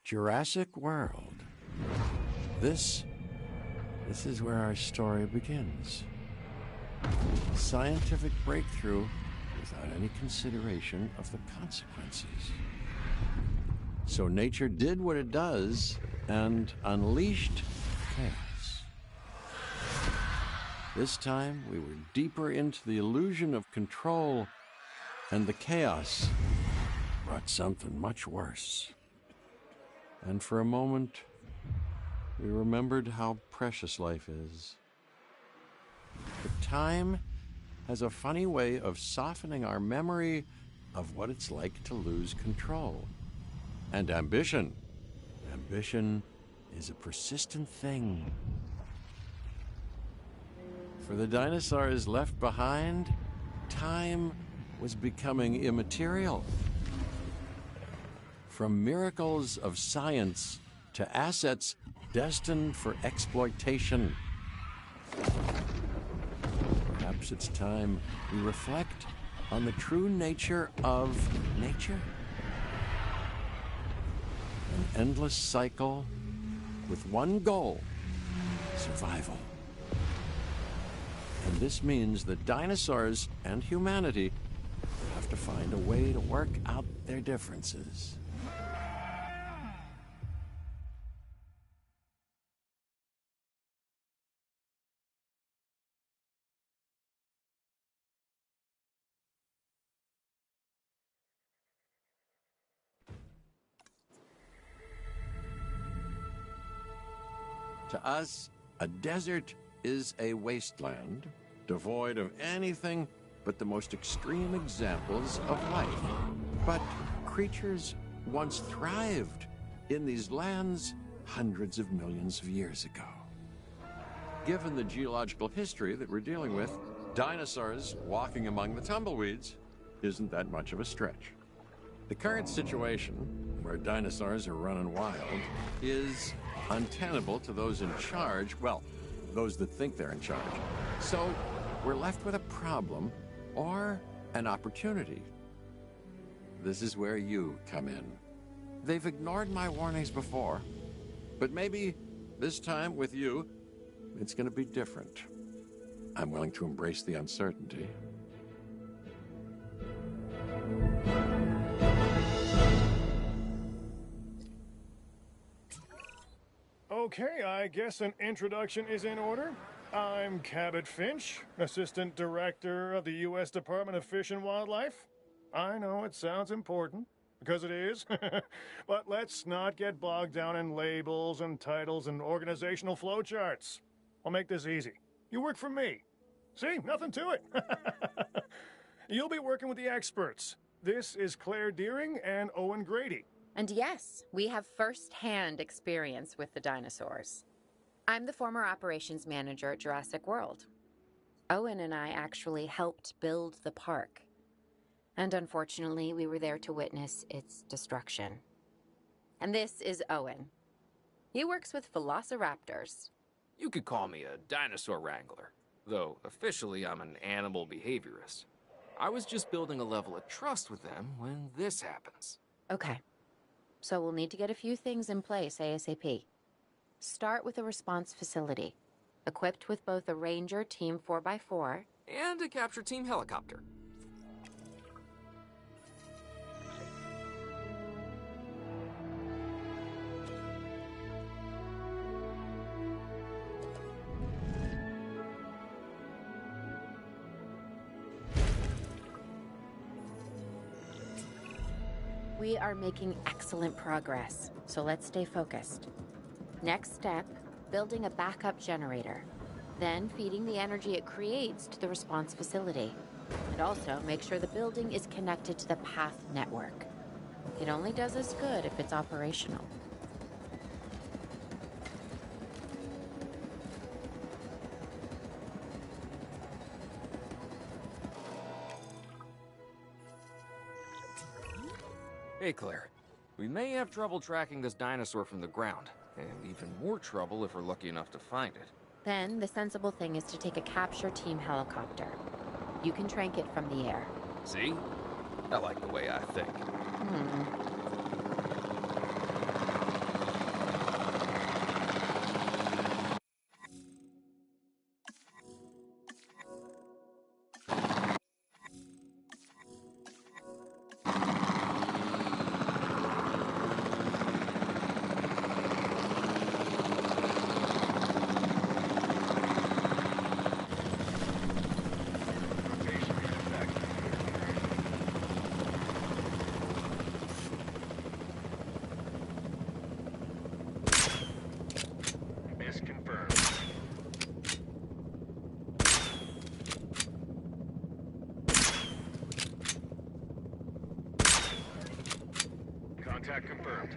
Jurassic World. This is where our story begins. Scientific breakthrough without any consideration of the consequences. So nature did what it does and unleashed chaos. This time, we were deeper into the illusion of control, and the chaos brought something much worse. And for a moment, we remembered how precious life is. But time has a funny way of softening our memory of what it's like to lose control. And ambition. Ambition is a persistent thing. For the dinosaurs left behind, time was becoming immaterial. From miracles of science to assets destined for exploitation. Perhaps it's time we reflect on the true nature of nature. An endless cycle with one goal: survival. And this means that dinosaurs and humanity have to find a way to work out their differences. To us, a desert is a wasteland, devoid of anything but the most extreme examples of life. But creatures once thrived in these lands hundreds of millions of years ago. Given the geological history that we're dealing with, dinosaurs walking among the tumbleweeds isn't that much of a stretch. The current situation, where dinosaurs are running wild, is untenable to those in charge, well, those that think they're in charge. So we're left with a problem or an opportunity. This is where you come in. They've ignored my warnings before, but maybe this time with you, it's going to be different. I'm willing to embrace the uncertainty. Okay, I guess an introduction is in order. I'm Cabot Finch, Assistant Director of the U.S. Department of Fish and Wildlife. I know it sounds important, because it is, but let's not get bogged down in labels and titles and organizational flowcharts. I'll make this easy. You work for me. See, nothing to it. You'll be working with the experts. This is Claire Deering and Owen Grady. And yes, we have first-hand experience with the dinosaurs. I'm the former operations manager at Jurassic World. Owen and I actually helped build the park. And unfortunately, we were there to witness its destruction. And this is Owen. He works with velociraptors. You could call me a dinosaur wrangler, though officially I'm an animal behaviorist. I was just building a level of trust with them when this happens. Okay. So we'll need to get a few things in place ASAP. Start with a response facility, equipped with both a Ranger Team 4x4 and a capture team helicopter. We are making excellent progress, so let's stay focused. Next step, building a backup generator. Then feeding the energy it creates to the response facility. And also make sure the building is connected to the path network. It only does us good if it's operational. Hey, Claire. We may have trouble tracking this dinosaur from the ground, and even more trouble if we're lucky enough to find it. Then, the sensible thing is to take a capture team helicopter. You can trank it from the air. See? I like the way I think. Contact confirmed.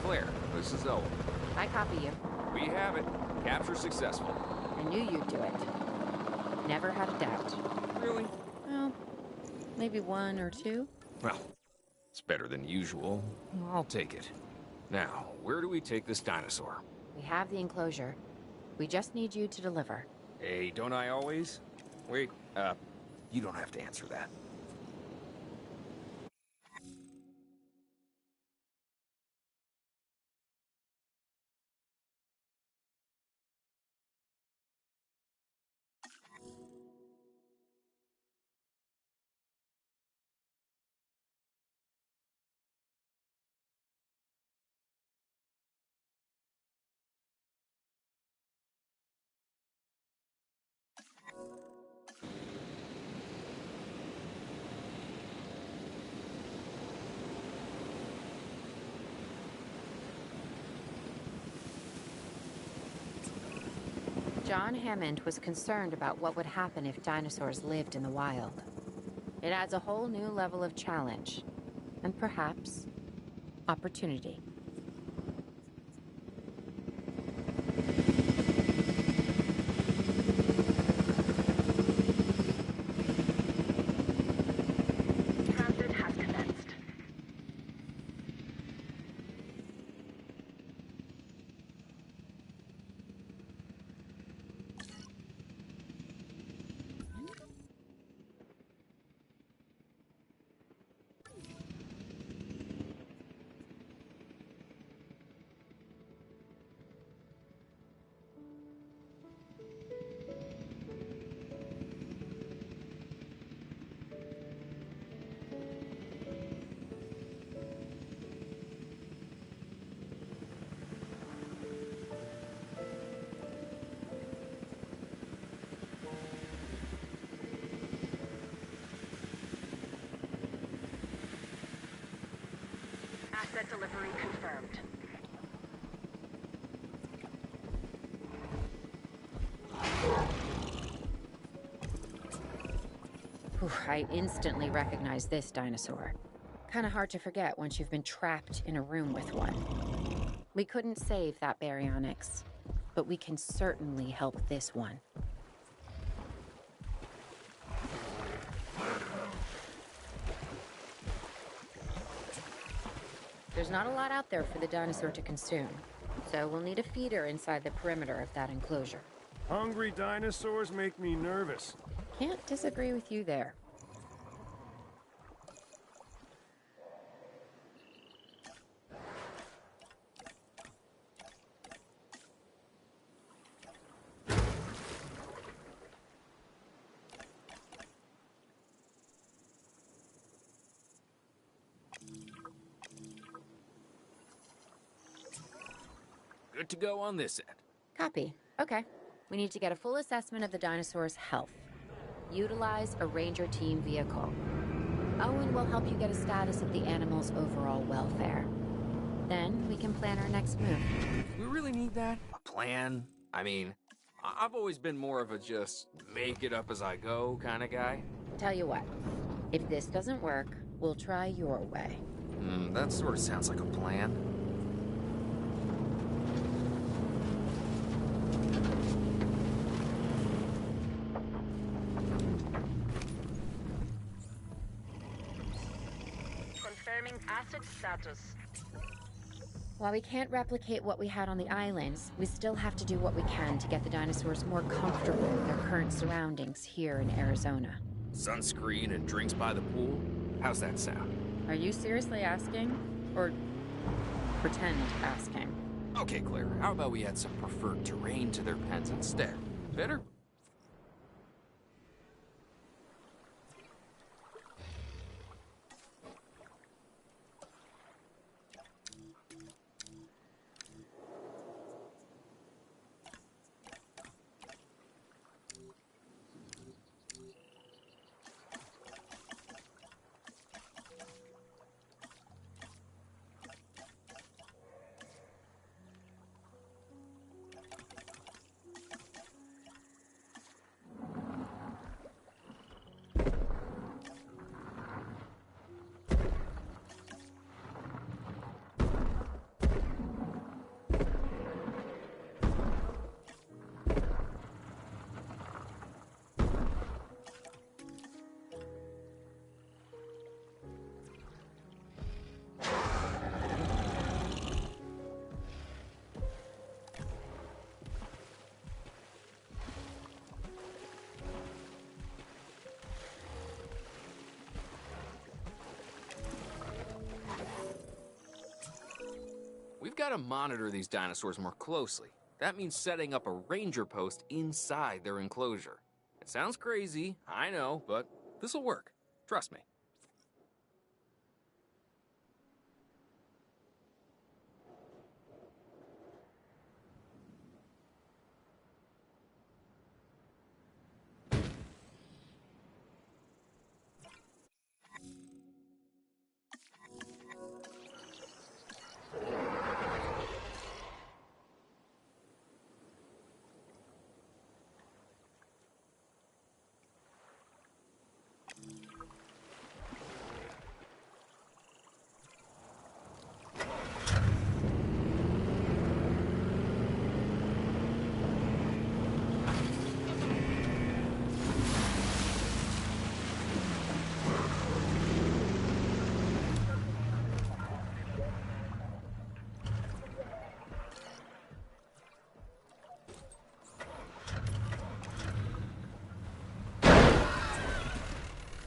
Claire, this is Owen. I copy you. We have it. Capture successful. I knew you'd do it. Never had a doubt. Really? Well, maybe one or two. Well, it's better than usual. I'll take it. Now, where do we take this dinosaur? We have the enclosure. We just need you to deliver. Hey, don't I always? Wait, you don't have to answer that. John Hammond was concerned about what would happen if dinosaurs lived in the wild. It adds a whole new level of challenge, and perhaps opportunity. Transit has commenced. Asset delivery confirmed. Whew, I instantly recognize this dinosaur. Kind of hard to forget once you've been trapped in a room with one. We couldn't save that baryonyx, but we can certainly help this one. There's not a lot out there for the dinosaur to consume, so we'll need a feeder inside the perimeter of that enclosure. Hungry dinosaurs make me nervous. Can't disagree with you there. Good to go on this end. Copy. Okay. We need to get a full assessment of the dinosaur's health. Utilize a ranger team vehicle. Owen will help you get a status of the animal's overall welfare. Then we can plan our next move. We really need that? A plan? I mean, I've always been more of a just make it up as I go kind of guy. Tell you what, if this doesn't work, we'll try your way. That sort of sounds like a plan. Confirming asset status. While we can't replicate what we had on the islands, we still have to do what we can to get the dinosaurs more comfortable with their current surroundings here in Arizona. Sunscreen and drinks by the pool? How's that sound? Are you seriously asking? Or pretend asking? Okay, Claire, how about we add some preferred terrain to their pens instead? Better? We've got to monitor these dinosaurs more closely. That means setting up a ranger post inside their enclosure. It sounds crazy, I know, but this'll work. Trust me.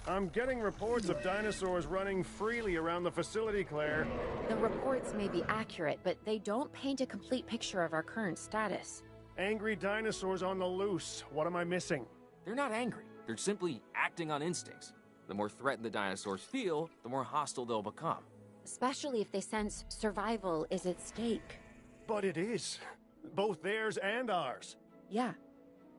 I'm getting reports of dinosaurs running freely around the facility, Claire. The reports may be accurate, but they don't paint a complete picture of our current status. Angry dinosaurs on the loose. What am I missing? They're not angry. They're simply acting on instincts. The more threatened the dinosaurs feel, the more hostile they'll become. Especially if they sense survival is at stake. But it is. Both theirs and ours. Yeah,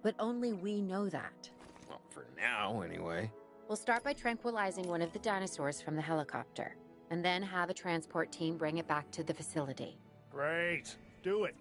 but only we know that. Well, for now, anyway. We'll start by tranquilizing one of the dinosaurs from the helicopter, and then have a transport team bring it back to the facility. Great. Do it.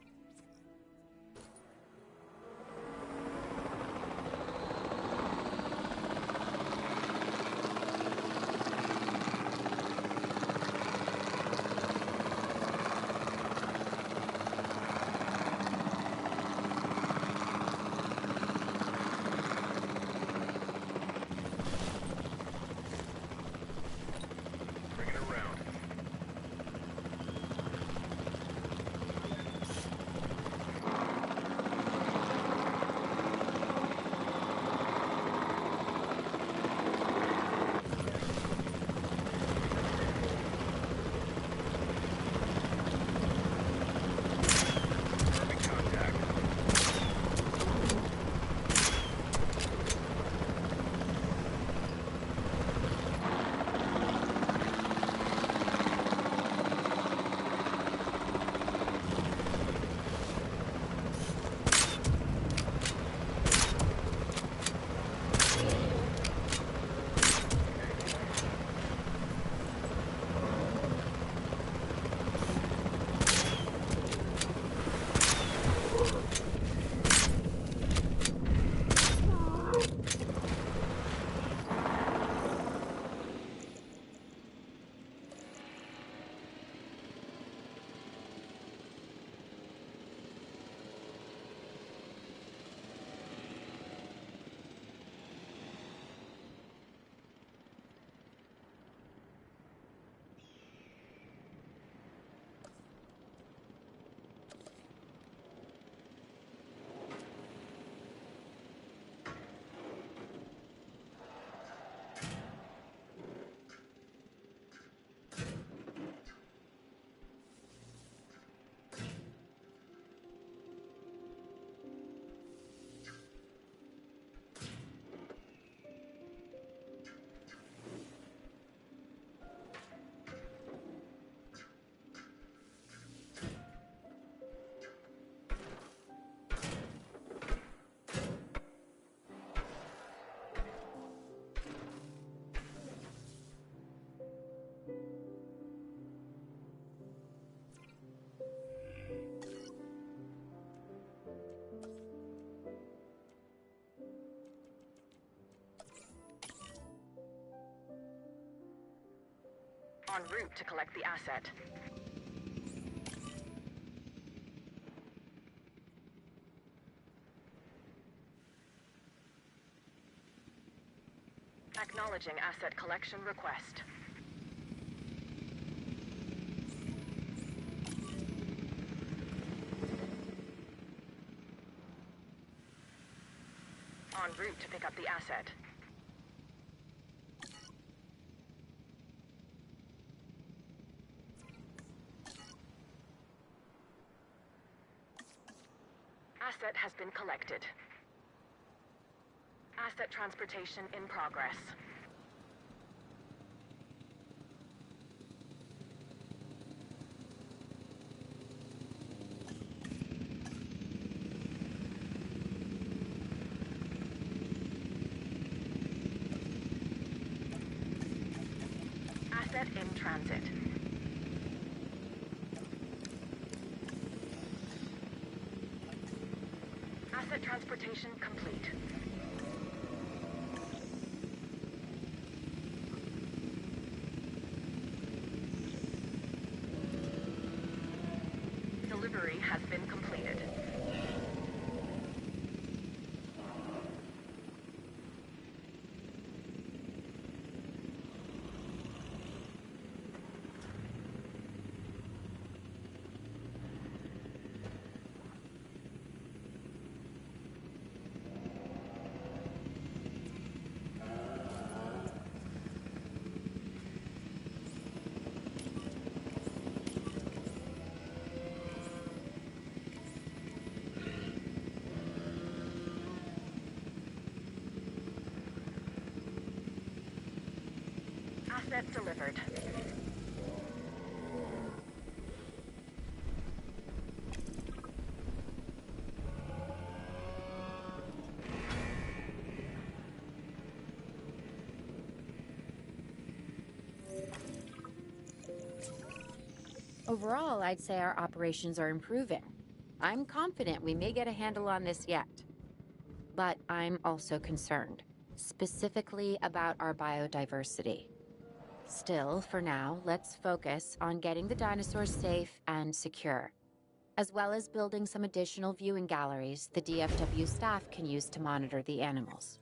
En route to collect the asset. Acknowledging asset collection request. En route to pick up the asset. Asset has been collected. Asset transportation in progress. Asset in transit. Asset transportation complete. Delivery has been completed. Asset delivered. Overall, I'd say our operations are improving. I'm confident we may get a handle on this yet. But I'm also concerned, specifically about our biodiversity. Still, for now, let's focus on getting the dinosaurs safe and secure, as well as building some additional viewing galleries the DFW staff can use to monitor the animals.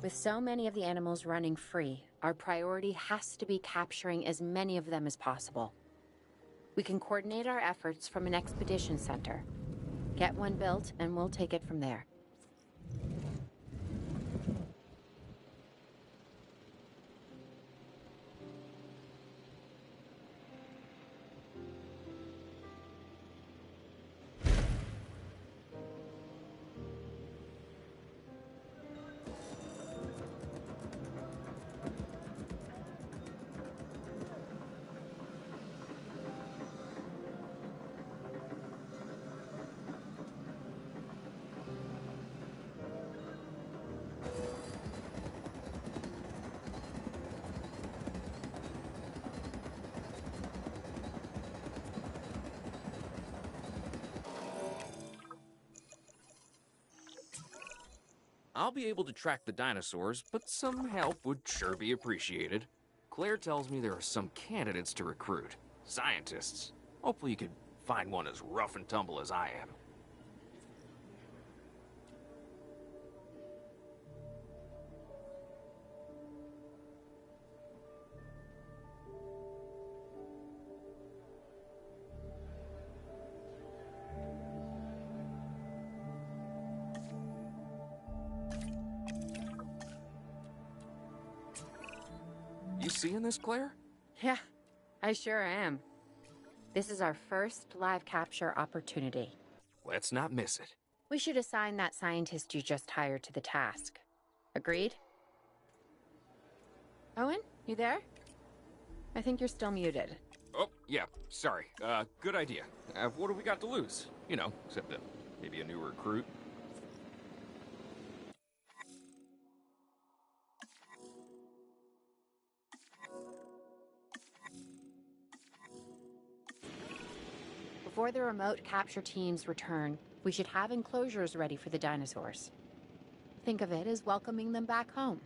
With so many of the animals running free, our priority has to be capturing as many of them as possible. We can coordinate our efforts from an expedition center. Get one built, and we'll take it from there. I'll be able to track the dinosaurs, but some help would sure be appreciated. Claire tells me there are some candidates to recruit. Scientists. Hopefully you could find one as rough and tumble as I am. You seeing this, Claire? Yeah, I sure am. This is our first live capture opportunity. Let's not miss it. We should assign that scientist you just hired to the task. Agreed? Owen, you there? I think you're still muted. Oh, yeah, sorry. Good idea. What do we got to lose? You know, except maybe a new recruit. Before the remote capture teams return, we should have enclosures ready for the dinosaurs. Think of it as welcoming them back home.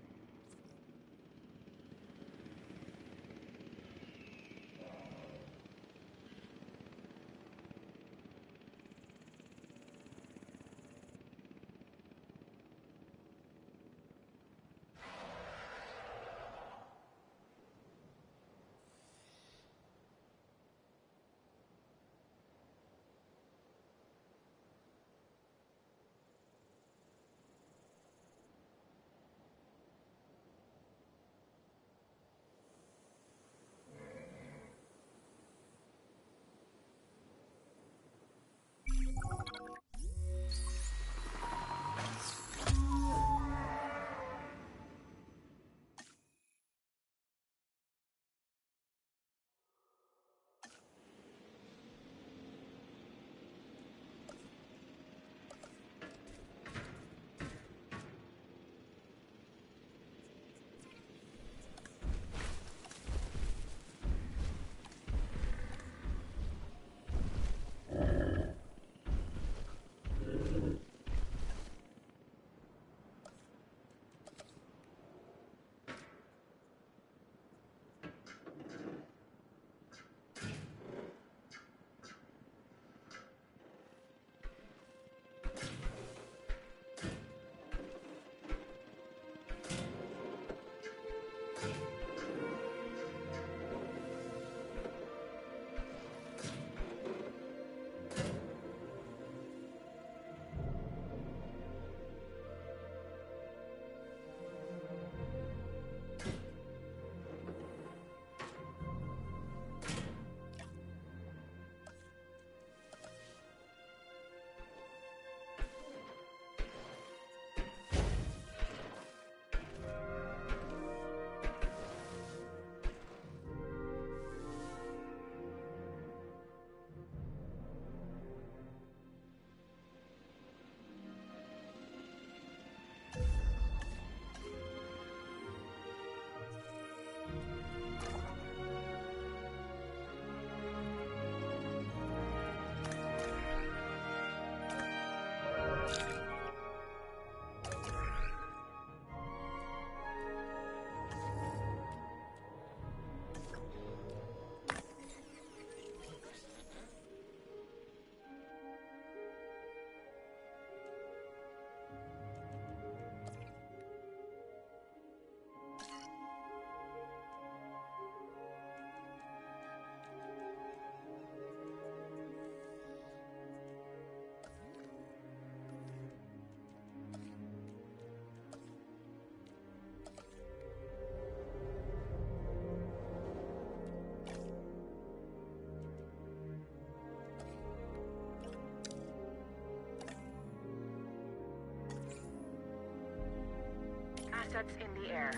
Assets in the air.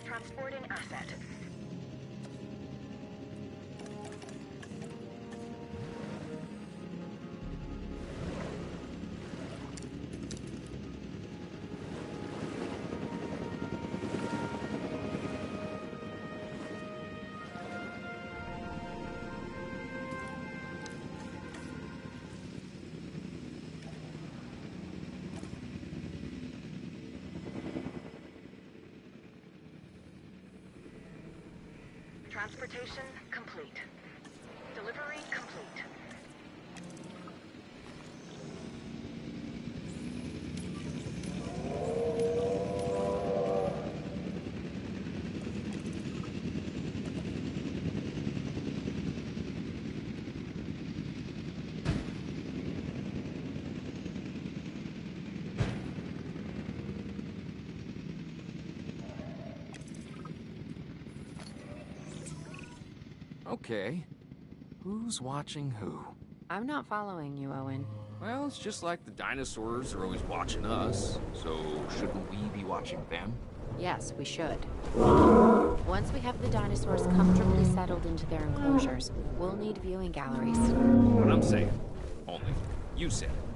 Transporting asset. Transportation complete. Delivery complete. Okay. Who's watching who? I'm not following you, Owen. Well, it's just like the dinosaurs are always watching us, so shouldn't we be watching them? Yes, we should. Once we have the dinosaurs comfortably settled into their enclosures, we'll need viewing galleries. What I'm saying. Only you said it.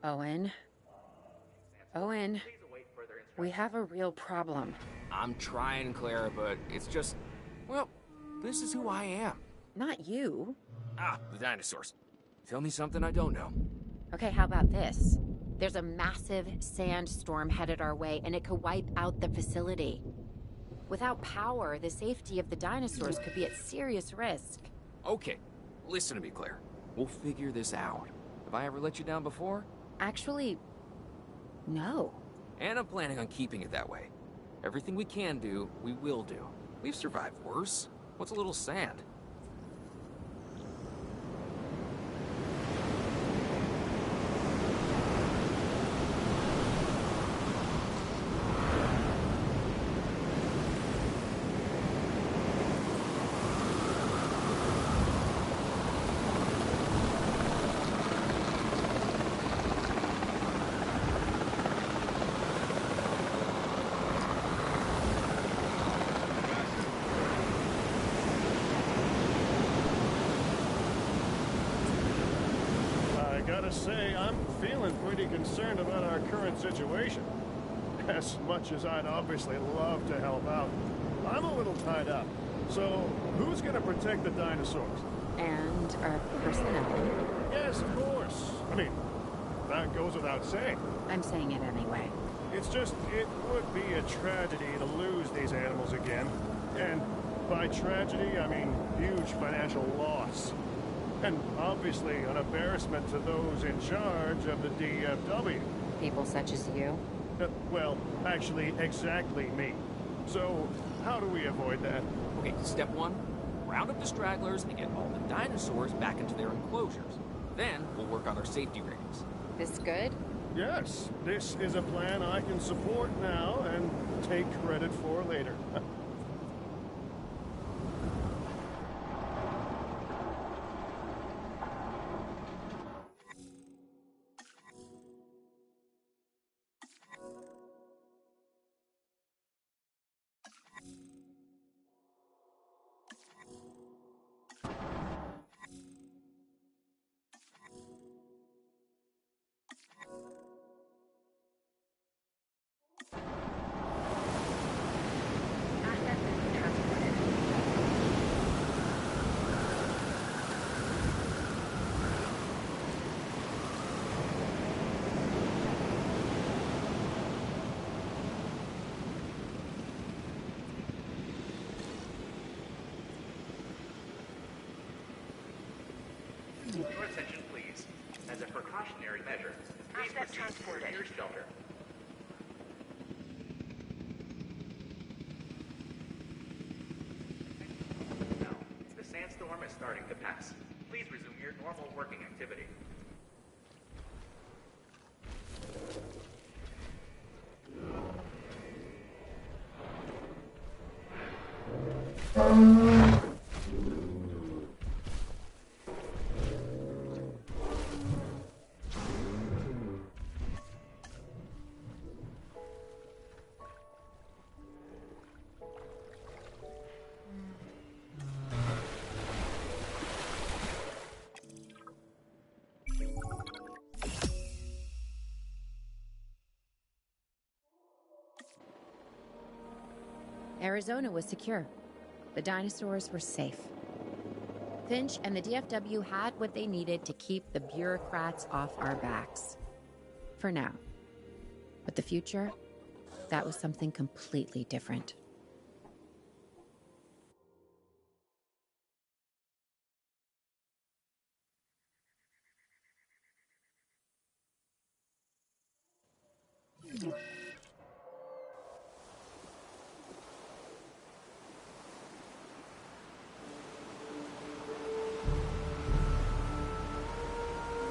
Owen. Owen. We have a real problem. I'm trying, Clara, but it's just... Well, this is who I am. Not you. Ah, the dinosaurs. Tell me something I don't know. Okay, how about this? There's a massive sandstorm headed our way, and it could wipe out the facility. Without power, the safety of the dinosaurs could be at serious risk. Okay, listen to me, Claire. We'll figure this out. Have I ever let you down before? Actually, no. And I'm planning on keeping it that way. Everything we can do, we will do. We've survived worse. What's a little sand? Say, I'm feeling pretty concerned about our current situation. As much as I'd obviously love to help out, I'm a little tied up. So, who's gonna protect the dinosaurs? And our personnel. Yes, of course. I mean, that goes without saying. I'm saying it anyway. It's just, it would be a tragedy to lose these animals again. And by tragedy, I mean huge financial loss. And obviously an embarrassment to those in charge of the DFW. People such as you. Well, actually, exactly me. So, How do we avoid that? Okay, step one, round up the stragglers and get all the dinosaurs back into their enclosures. Then we'll work on our safety rings. This good? Yes, this is a plan I can support now and take credit for later. Assets being transported. Your attention, please. As a precautionary measure, please Assets proceed to transported. your shelter. Now, the sandstorm is starting to pass. Please resume your normal working activity. Arizona was secure. The dinosaurs were safe. Finch and the DFW had what they needed to keep the bureaucrats off our backs. For now. But the future, that was something completely different.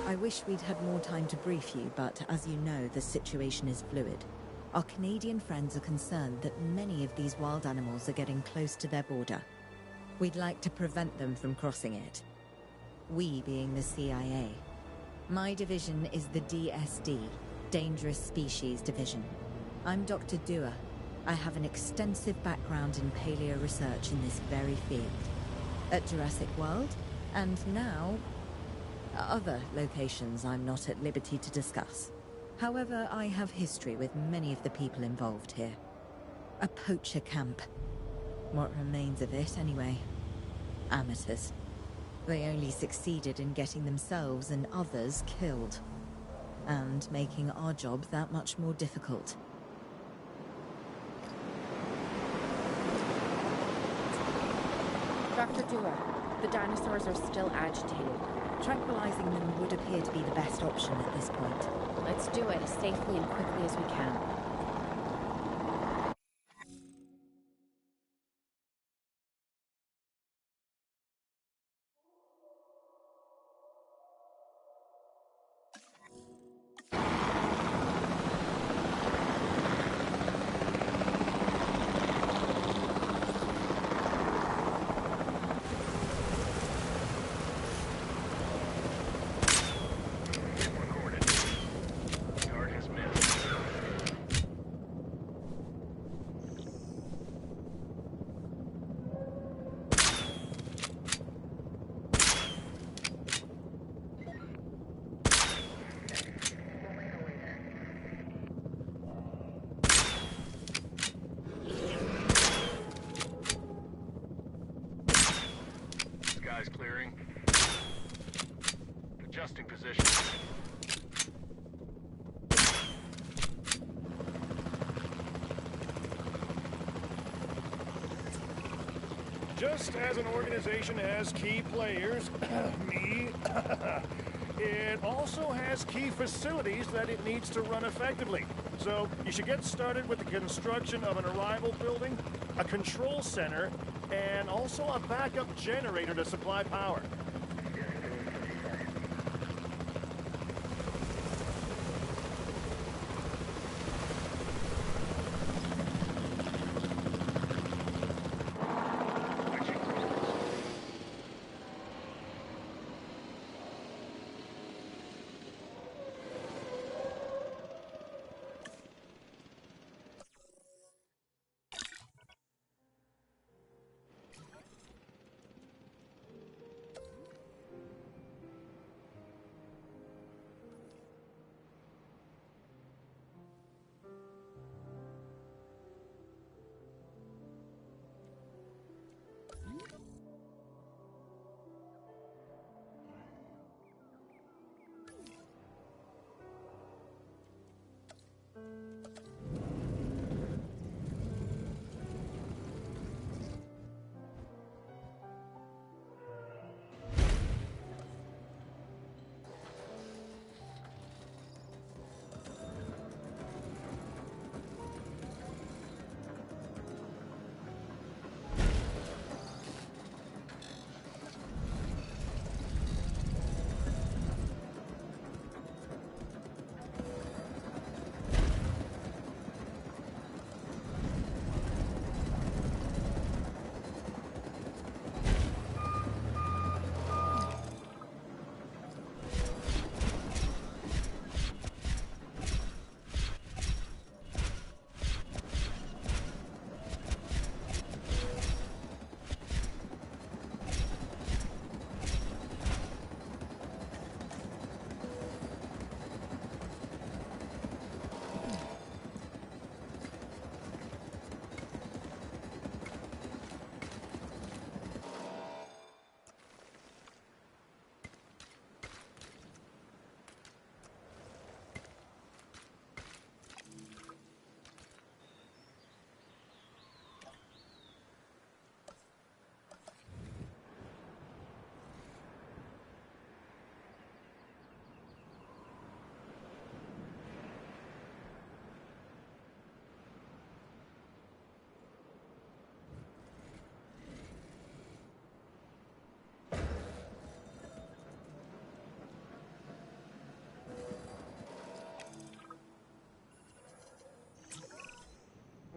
I wish we'd had more time to brief you, but as you know, the situation is fluid. Our Canadian friends are concerned that many of these wild animals are getting close to their border. We'd like to prevent them from crossing it. We being the CIA. My division is the DSD, Dangerous Species Division. I'm Dr. Dua. I have an extensive background in paleo research in this very field. At Jurassic World, and now other locations I'm not at liberty to discuss. However, I have history with many of the people involved here. A poacher camp. What remains of it, anyway. Amateurs. They only succeeded in getting themselves and others killed. And making our job that much more difficult. Dr. Dua, the dinosaurs are still agitated. Tranquilizing them would appear to be the best option at this point. Let's do it as safely and quickly as we can. Recorded. Guard has missed. Skies clearing. Adjusting position. Just as an organization has key players, me, It also has key facilities that it needs to run effectively. So you should get started with the construction of an arrival building, a control center, and also a backup generator to supply power.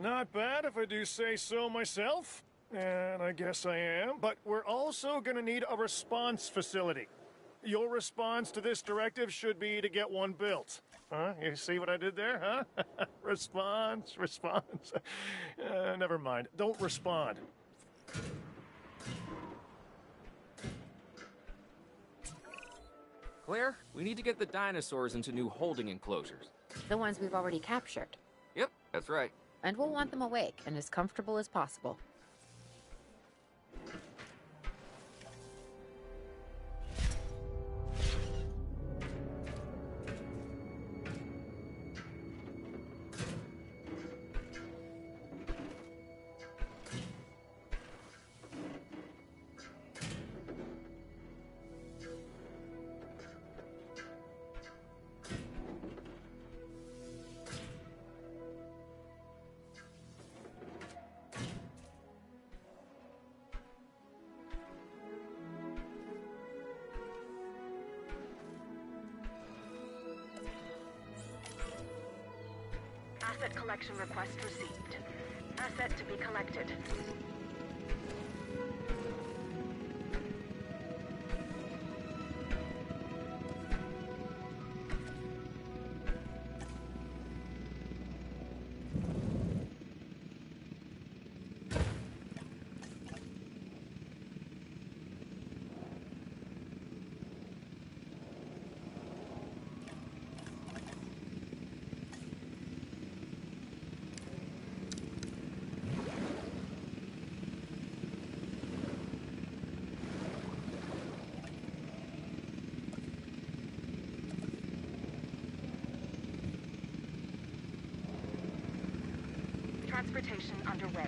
Not bad if I do say so myself. And I guess I am. But we're also going to need a response facility. Your response to this directive should be to get one built. Huh? You see what I did there, huh? Response. Never mind. Don't respond. Claire, we need to get the dinosaurs into new holding enclosures. The ones we've already captured. Yep, that's right. And we'll want them awake and as comfortable as possible. Asset collection request received. Asset to be collected. Transportation underway.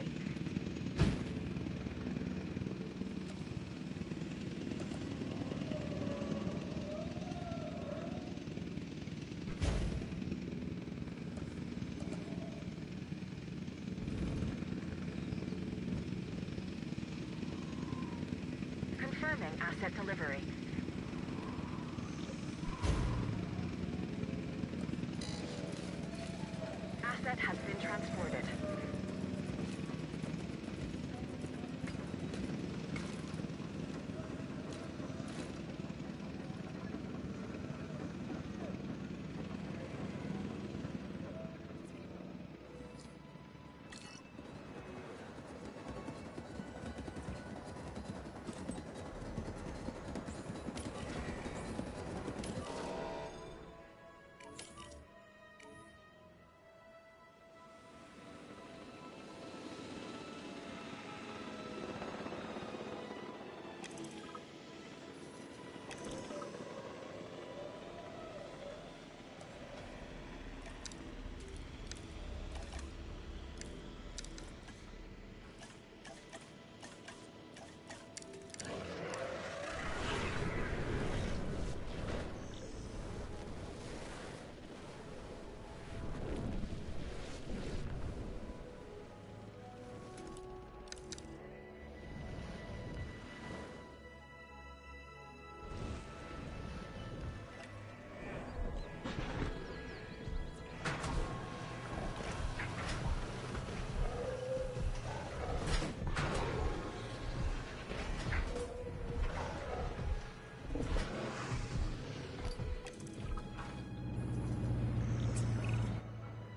Asset delivery. Asset has been transported.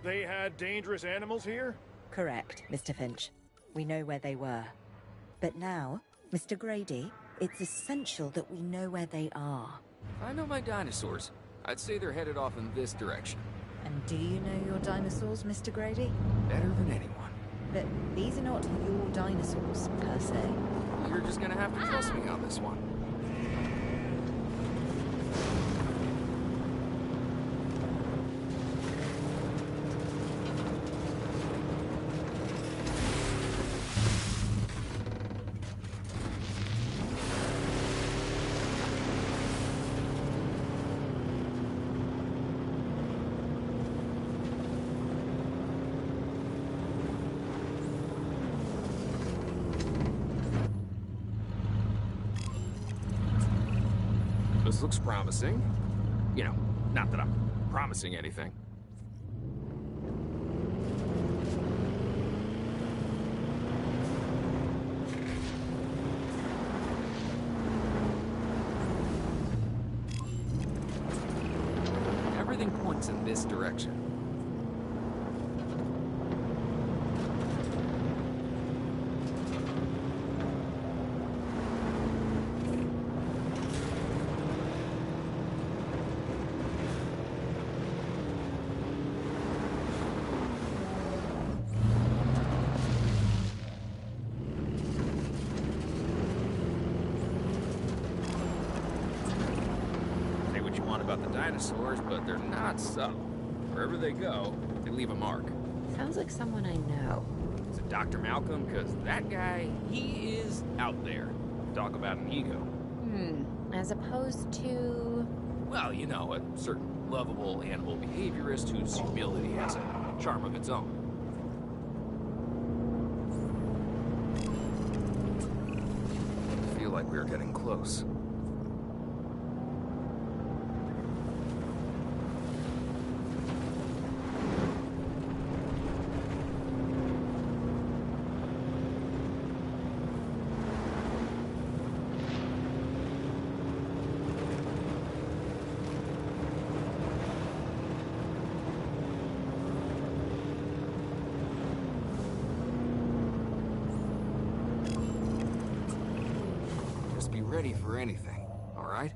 They had dangerous animals here? Correct, Mr. Finch. We know where they were. But now, Mr. Grady, it's essential that we know where they are. I know my dinosaurs. I'd say they're headed off in this direction. And do you know your dinosaurs, Mr. Grady? Better than anyone. But these are not your dinosaurs, per se. You're just gonna have to trust me on this one. This looks promising. You know, not that I'm promising anything. Everything points in this direction. About the dinosaurs, but they're not subtle. Wherever they go, they leave a mark. Sounds like someone I know. Is it Dr. Malcolm? Because that guy, he is out there. Talk about an ego. As opposed to... Well, you know, a certain lovable animal behaviorist whose humility has a charm of its own. I feel like we're getting close. Ready for anything, all right?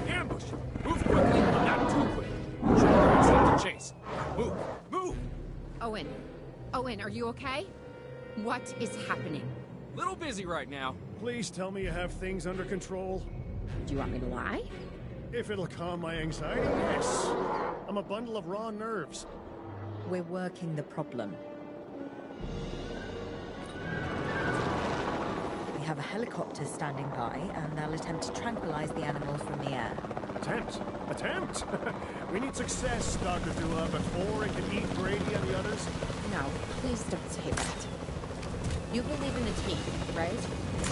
Ambush! Move quickly, but not too quick. Show your instinct to chase. Move! Move! Owen, are you okay? What is happening? Little busy right now. Please tell me you have things under control. Do you want me to lie? If it'll calm my anxiety, yes. I'm a bundle of raw nerves. We're working the problem. We have a helicopter standing by, and they'll attempt to tranquilize the animal from the air. Attempt! Attempt! We need success, Dr. Dula, before it can eat Brady and the others. No, please don't say that. You believe in the team, right?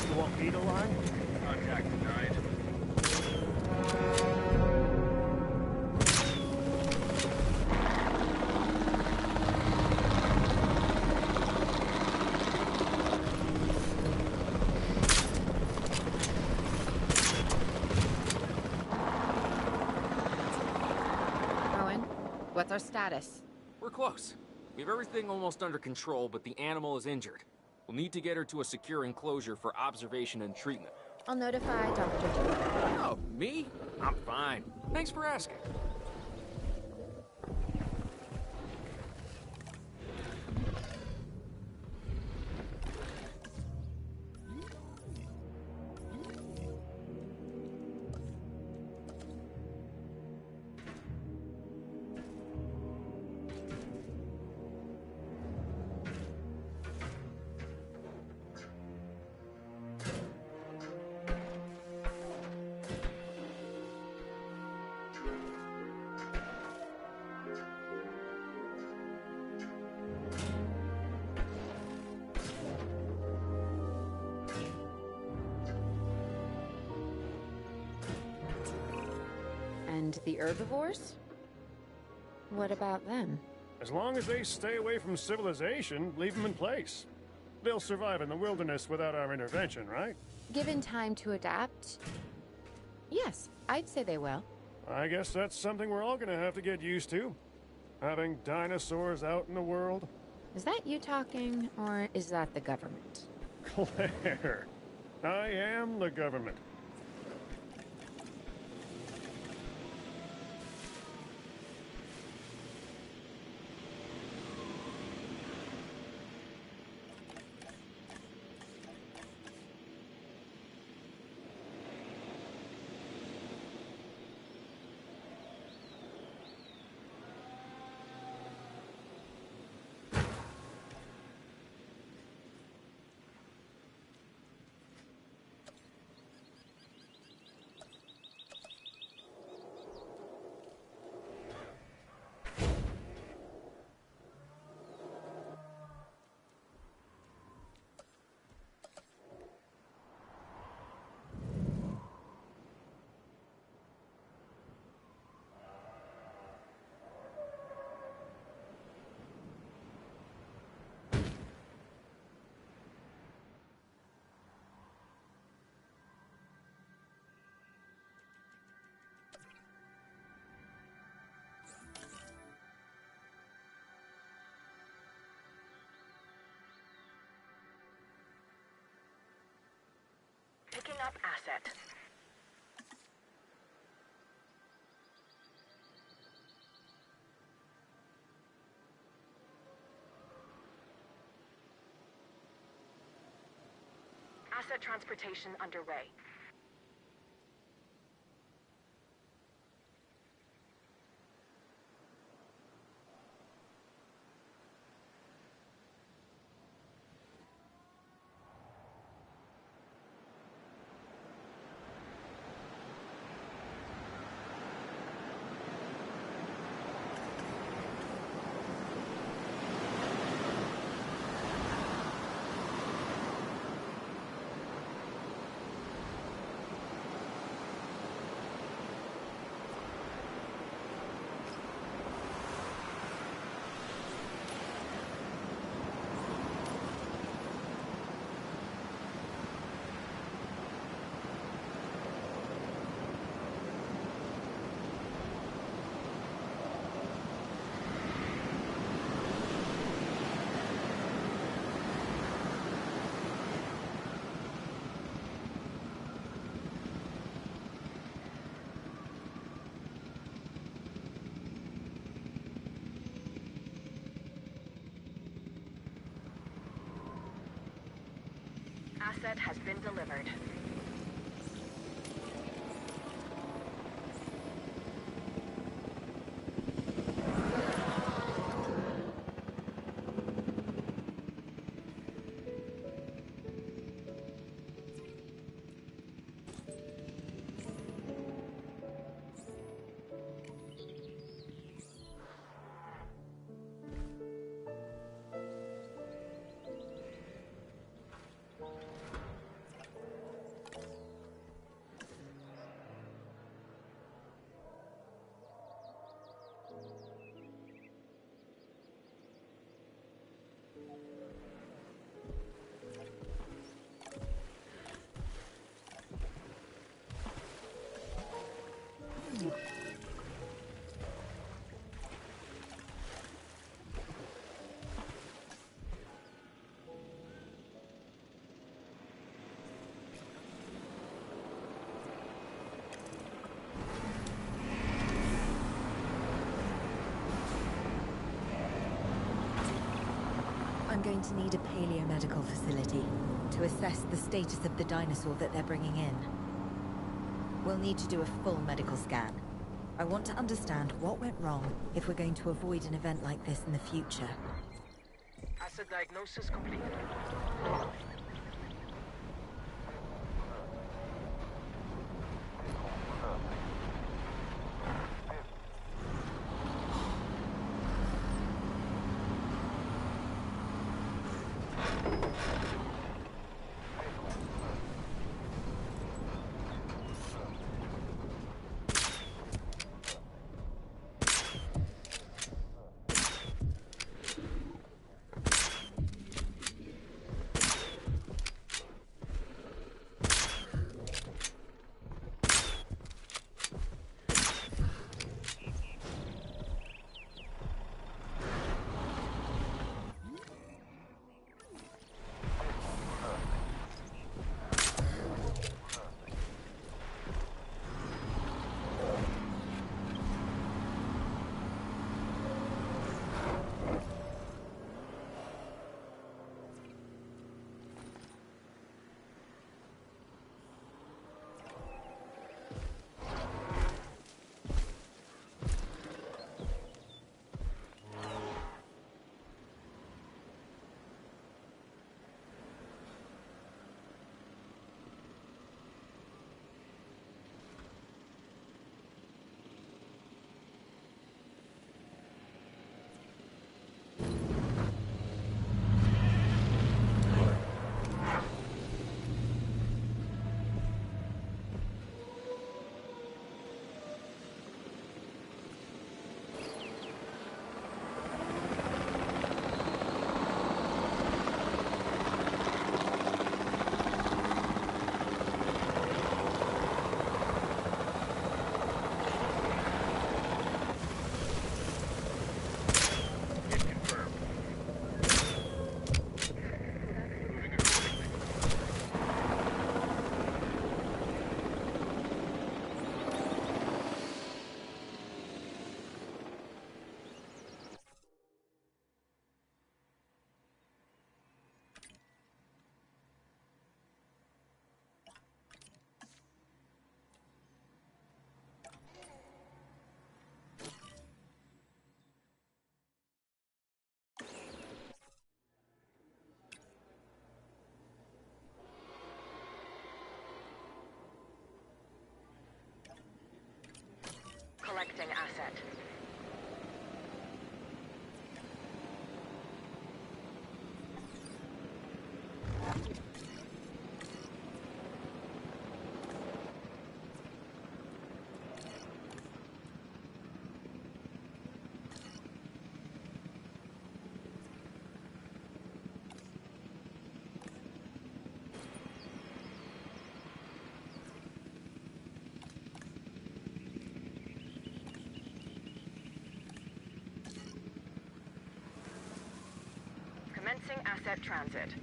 You want me to lie? Contact denied. Owen, what's our status? We're close. We have everything almost under control, but the animal is injured. We'll need to get her to a secure enclosure for observation and treatment. I'll notify Dr. Dula. Oh, me? I'm fine. Thanks for asking. And the herbivores? What about them? As long as they stay away from civilization, leave them in place. They'll survive in the wilderness without our intervention, right? Given time to adapt? Yes, I'd say they will. I guess that's something we're all gonna have to get used to. Having dinosaurs out in the world. Is that you talking, or is that the government? Claire, I am the government. Picking up asset. Asset transportation underway. Asset has been delivered. going to need a paleomedical facility to assess the status of the dinosaur that they're bringing in. We'll need to do a full medical scan. I want to understand what went wrong if we're going to avoid an event like this in the future. Asset diagnosis complete. Collecting asset. Commencing asset transit.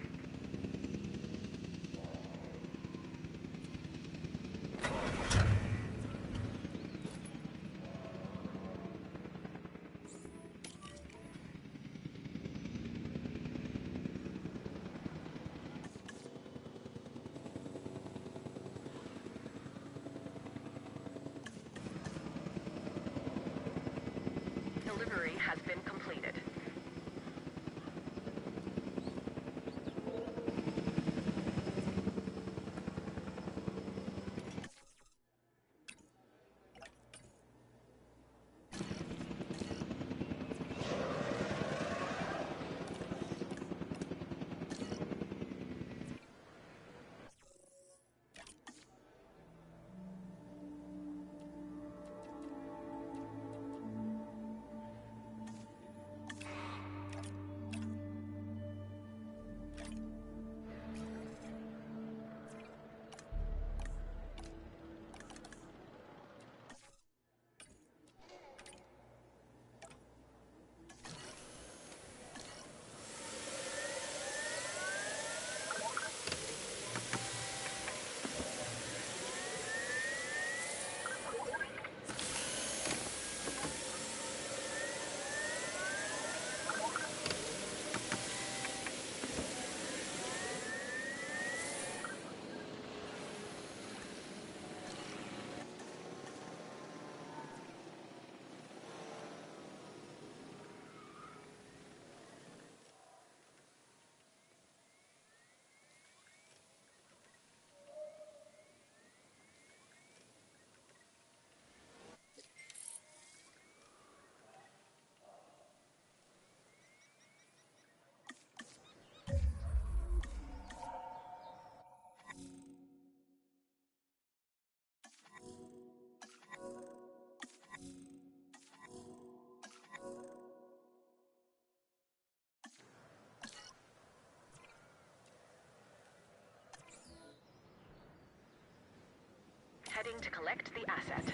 Delivery has been completed. Heading to collect the asset.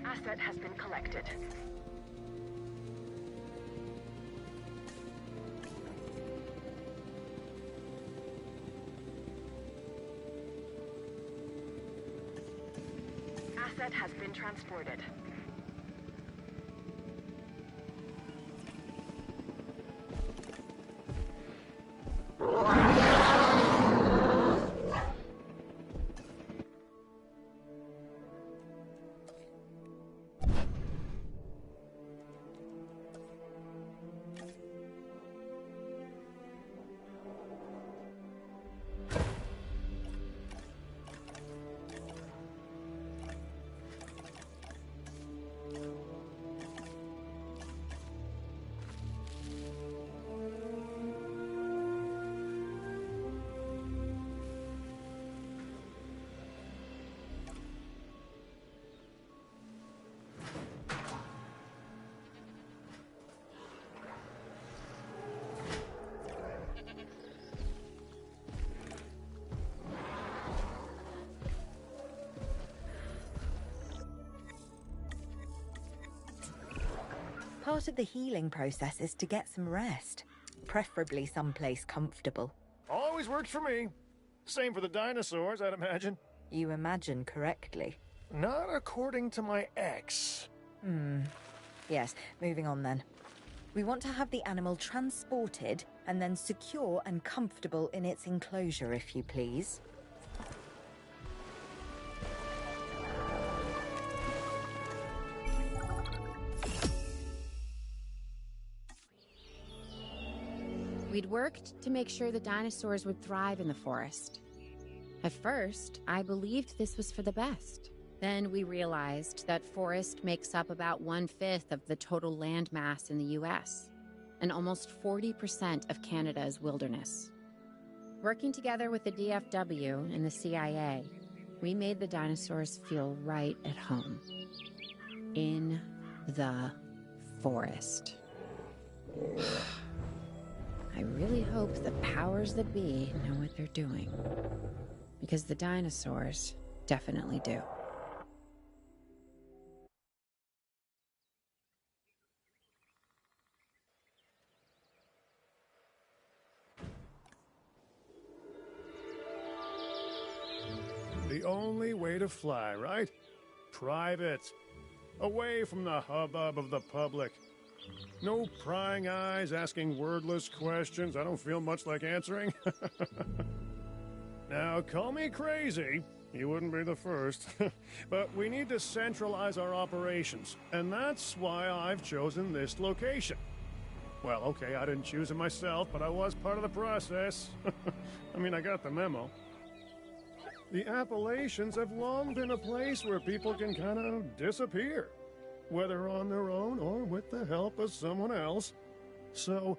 Asset has been collected. Asset has been transported. Part of the healing process is to get some rest, preferably someplace comfortable. Always works for me. Same for the dinosaurs, I'd imagine. You imagine correctly. Not according to my ex. Yes, moving on then. We want to have the animal transported and then secure and comfortable in its enclosure, if you please. We'd worked to make sure the dinosaurs would thrive in the forest. At first, I believed this was for the best. Then we realized that forest makes up about 1/5 of the total land mass in the US, and almost 40% of Canada's wilderness. Working together with the DFW and the CIA, we made the dinosaurs feel right at home. In the forest. I really hope the powers that be know what they're doing. Because the dinosaurs definitely do. The only way to fly, right? Private. Away from the hubbub of the public. No prying eyes asking wordless questions I don't feel much like answering. Now, call me crazy. You wouldn't be the first. But we need to centralize our operations, and that's why I've chosen this location. Well, okay, I didn't choose it myself, but I was part of the process. I mean, I got the memo. The Appalachians have long been a place where people can kind of disappear, whether on their own or with the help of someone else. So,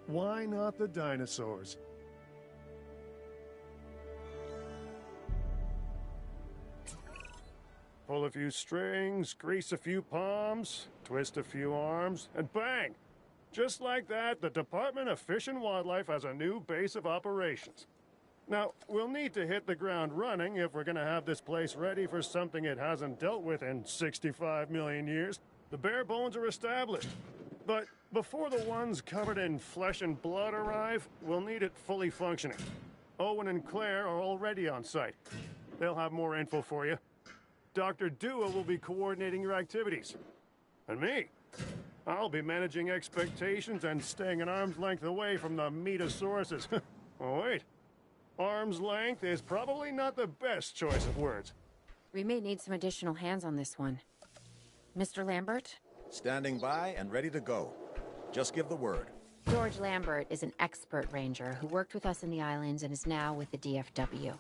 why not the dinosaurs? Pull a few strings, grease a few palms, twist a few arms, and bang! Just like that, the Department of Fish and Wildlife has a new base of operations. Now, we'll need to hit the ground running if we're going to have this place ready for something it hasn't dealt with in 65 million years. The bare bones are established. But before the ones covered in flesh and blood arrive, we'll need it fully functioning. Owen and Claire are already on site. They'll have more info for you. Dr. Dua will be coordinating your activities. And me, I'll be managing expectations and staying an arm's length away from the meatosauruses. Oh, wait. Arm's length is probably not the best choice of words. We may need some additional hands on this one. Mr. Lambert? Standing by and ready to go. Just give the word. George Lambert is an expert ranger who worked with us in the islands and is now with the DFW.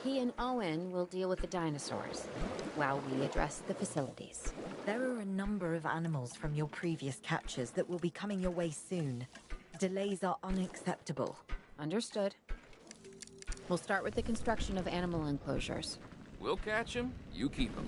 He and Owen will deal with the dinosaurs, while we address the facilities. There are a number of animals from your previous captures that will be coming your way soon. Delays are unacceptable. Understood. We'll start with the construction of animal enclosures. We'll catch him, you keep him.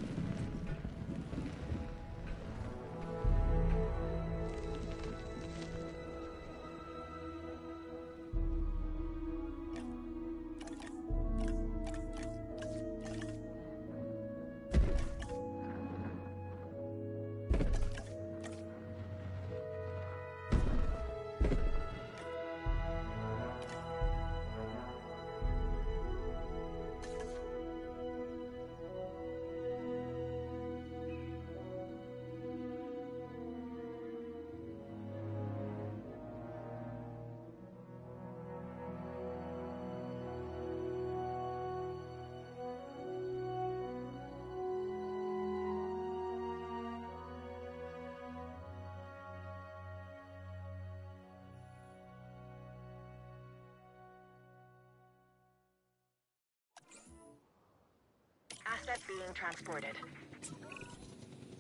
Asset being transported.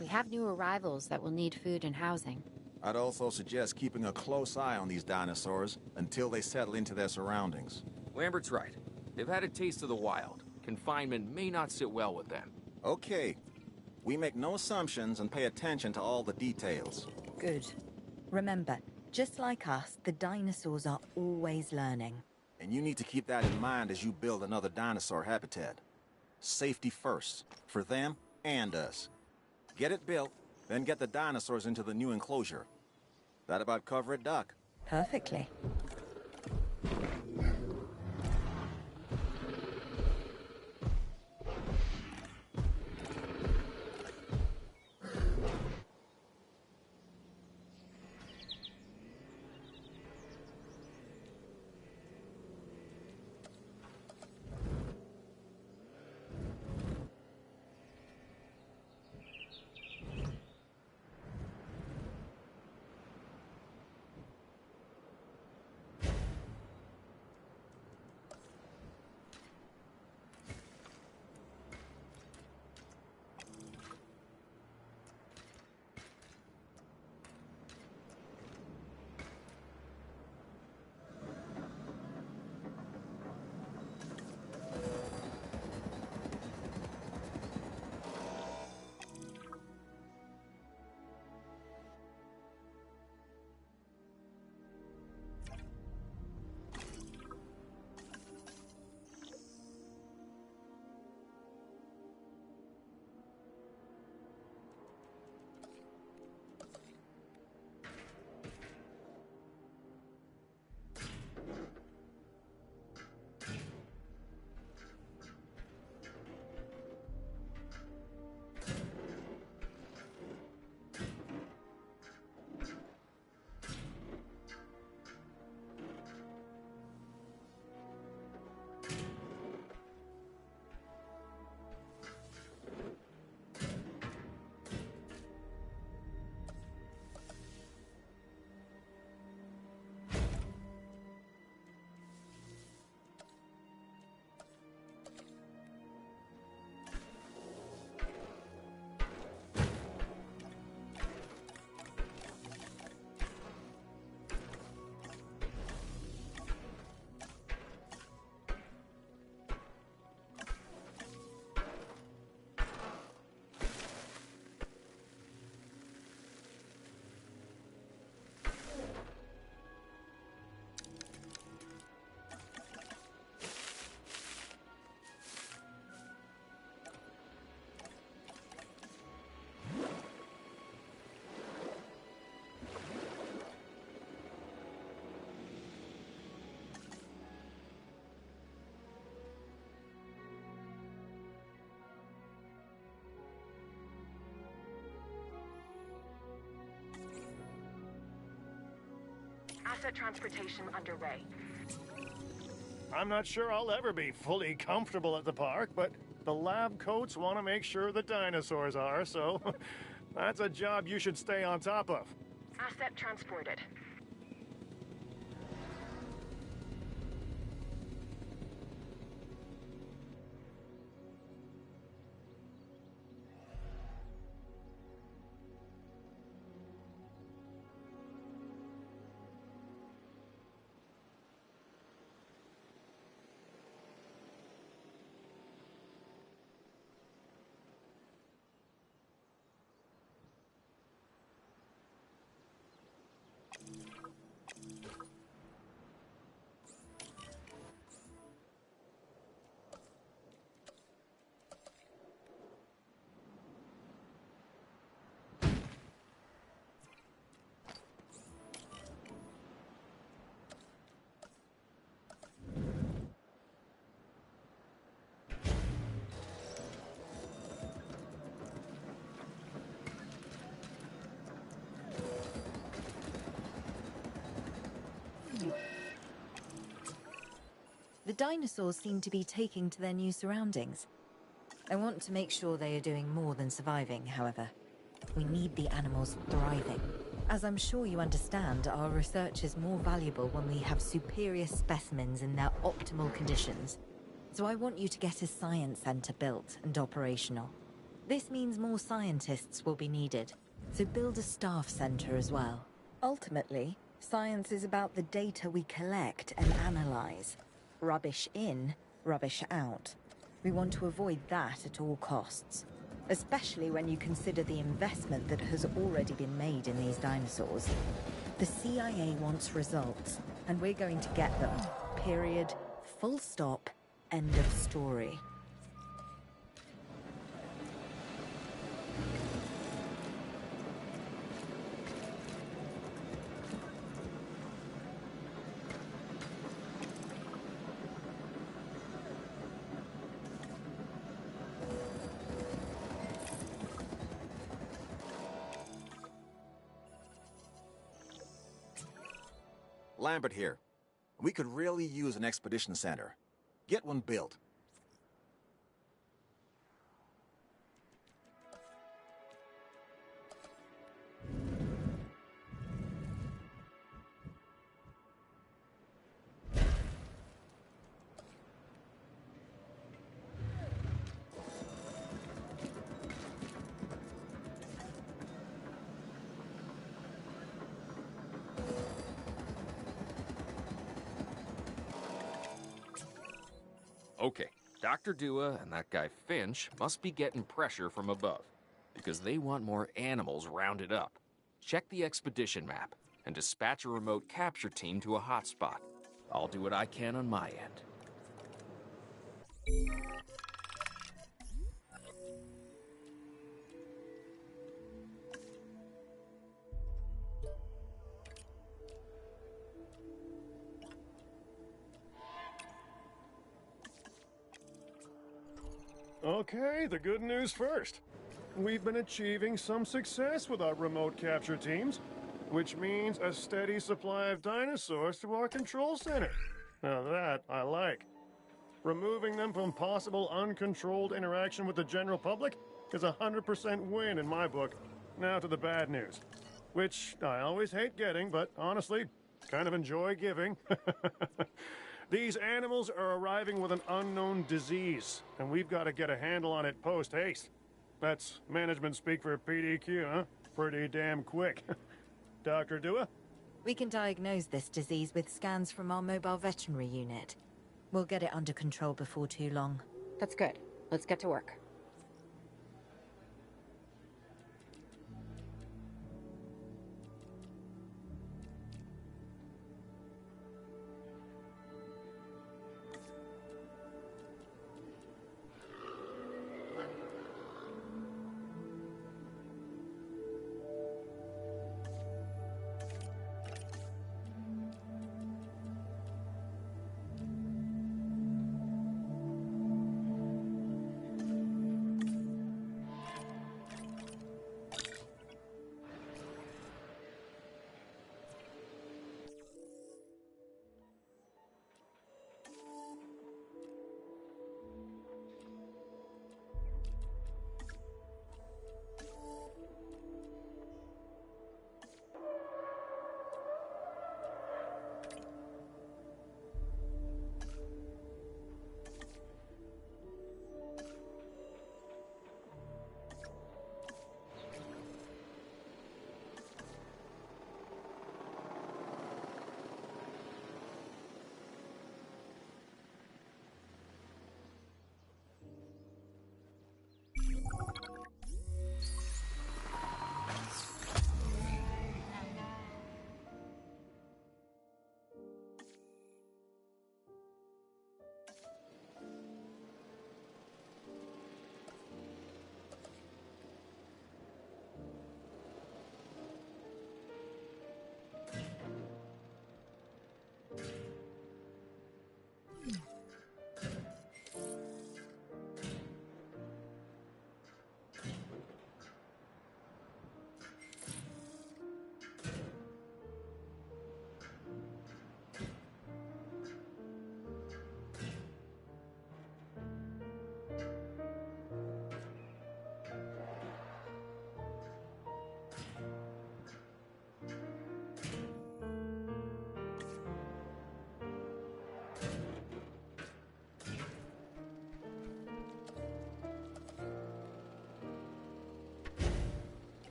We have new arrivals that will need food and housing. I'd also suggest keeping a close eye on these dinosaurs until they settle into their surroundings. Lambert's right. They've had a taste of the wild. Confinement may not sit well with them. Okay. We make no assumptions and pay attention to all the details. Good. Remember, just like us, the dinosaurs are always learning. And you need to keep that in mind as you build another dinosaur habitat. Safety first, for them and us. Get it built, then get the dinosaurs into the new enclosure. That about cover it, Doc? Perfectly. Asset transportation underway. I'm not sure I'll ever be fully comfortable at the park, but the lab coats want to make sure the dinosaurs are, so that's a job you should stay on top of. Asset transported. The dinosaurs seem to be taking to their new surroundings. I want to make sure they are doing more than surviving, however. We need the animals thriving. As I'm sure you understand, our research is more valuable when we have superior specimens in their optimal conditions. So I want you to get a science center built and operational. This means more scientists will be needed, so build a staff center as well. Ultimately, science is about the data we collect and analyze. Rubbish in, rubbish out. We want to avoid that at all costs. Especially when you consider the investment that has already been made in these dinosaurs. The CIA wants results, and we're going to get them. Period. Full stop. End of story. Lambert here. We could really use an expedition center. Get one built. Okay, Dr. Dua and that guy Finch must be getting pressure from above, because they want more animals rounded up. Check the expedition map, and dispatch a remote capture team to a hotspot. I'll do what I can on my end. Okay, the good news first. We've been achieving some success with our remote capture teams, which means a steady supply of dinosaurs to our control center. Now that I like. Removing them from possible uncontrolled interaction with the general public is a 100% win in my book. Now to the bad news, which I always hate getting, but honestly, kind of enjoy giving. These animals are arriving with an unknown disease, and we've got to get a handle on it post-haste. That's management speak for PDQ, huh? Pretty damn quick. Dr. Dua? We can diagnose this disease with scans from our mobile veterinary unit. We'll get it under control before too long. That's good. Let's get to work.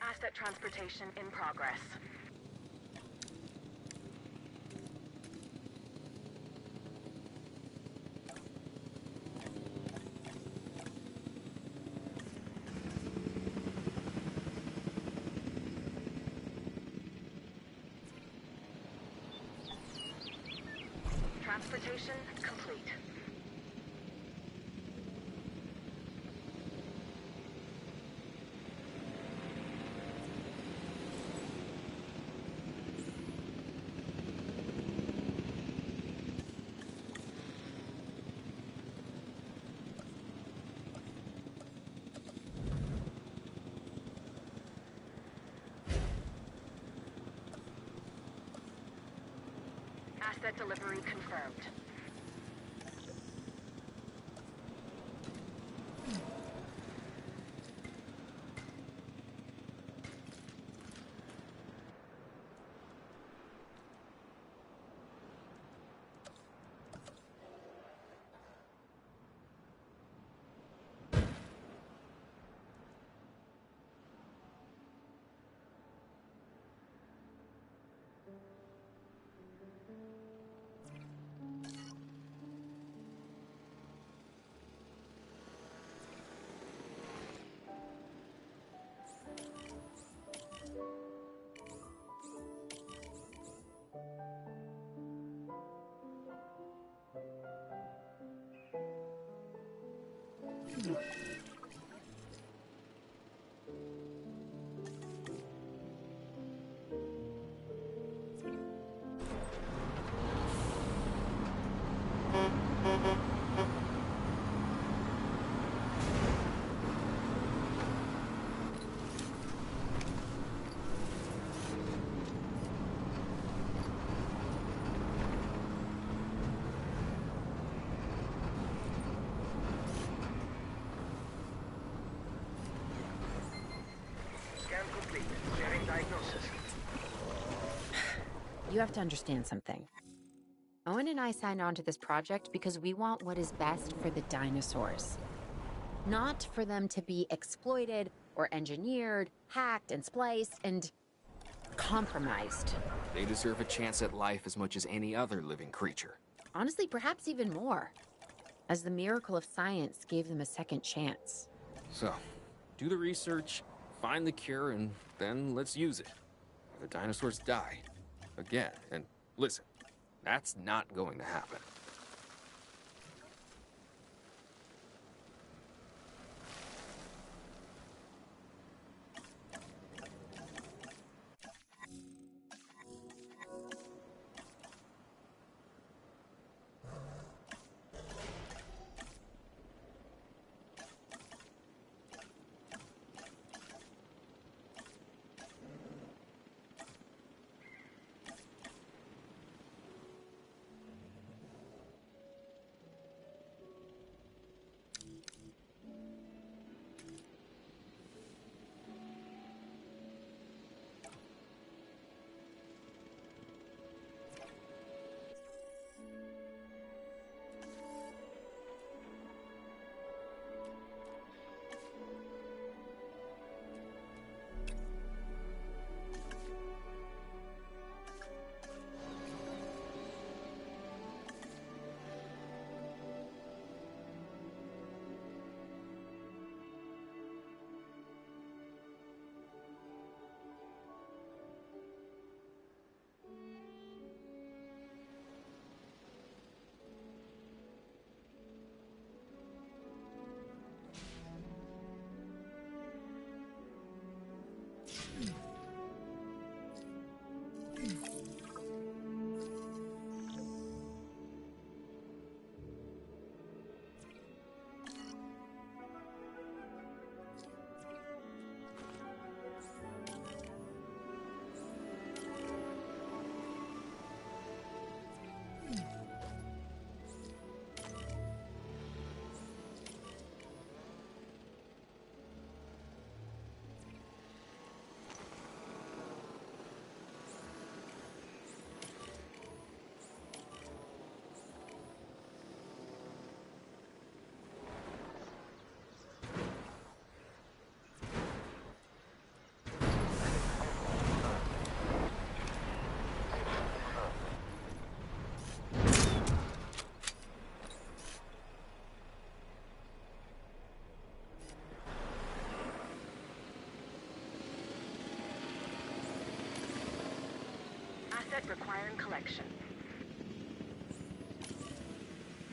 Asset transportation in progress. Transportation complete. Asset delivery confirmed. Scan complete. Sharing diagnosis. You have to understand something. Owen and I signed on to this project because we want what is best for the dinosaurs. Not for them to be exploited or engineered, hacked and spliced and compromised. They deserve a chance at life as much as any other living creature. Honestly, perhaps even more, as the miracle of science gave them a second chance. So, do the research, find the cure, and then let's use it. The dinosaurs die. Again. And listen, that's not going to happen. Asset requiring collection.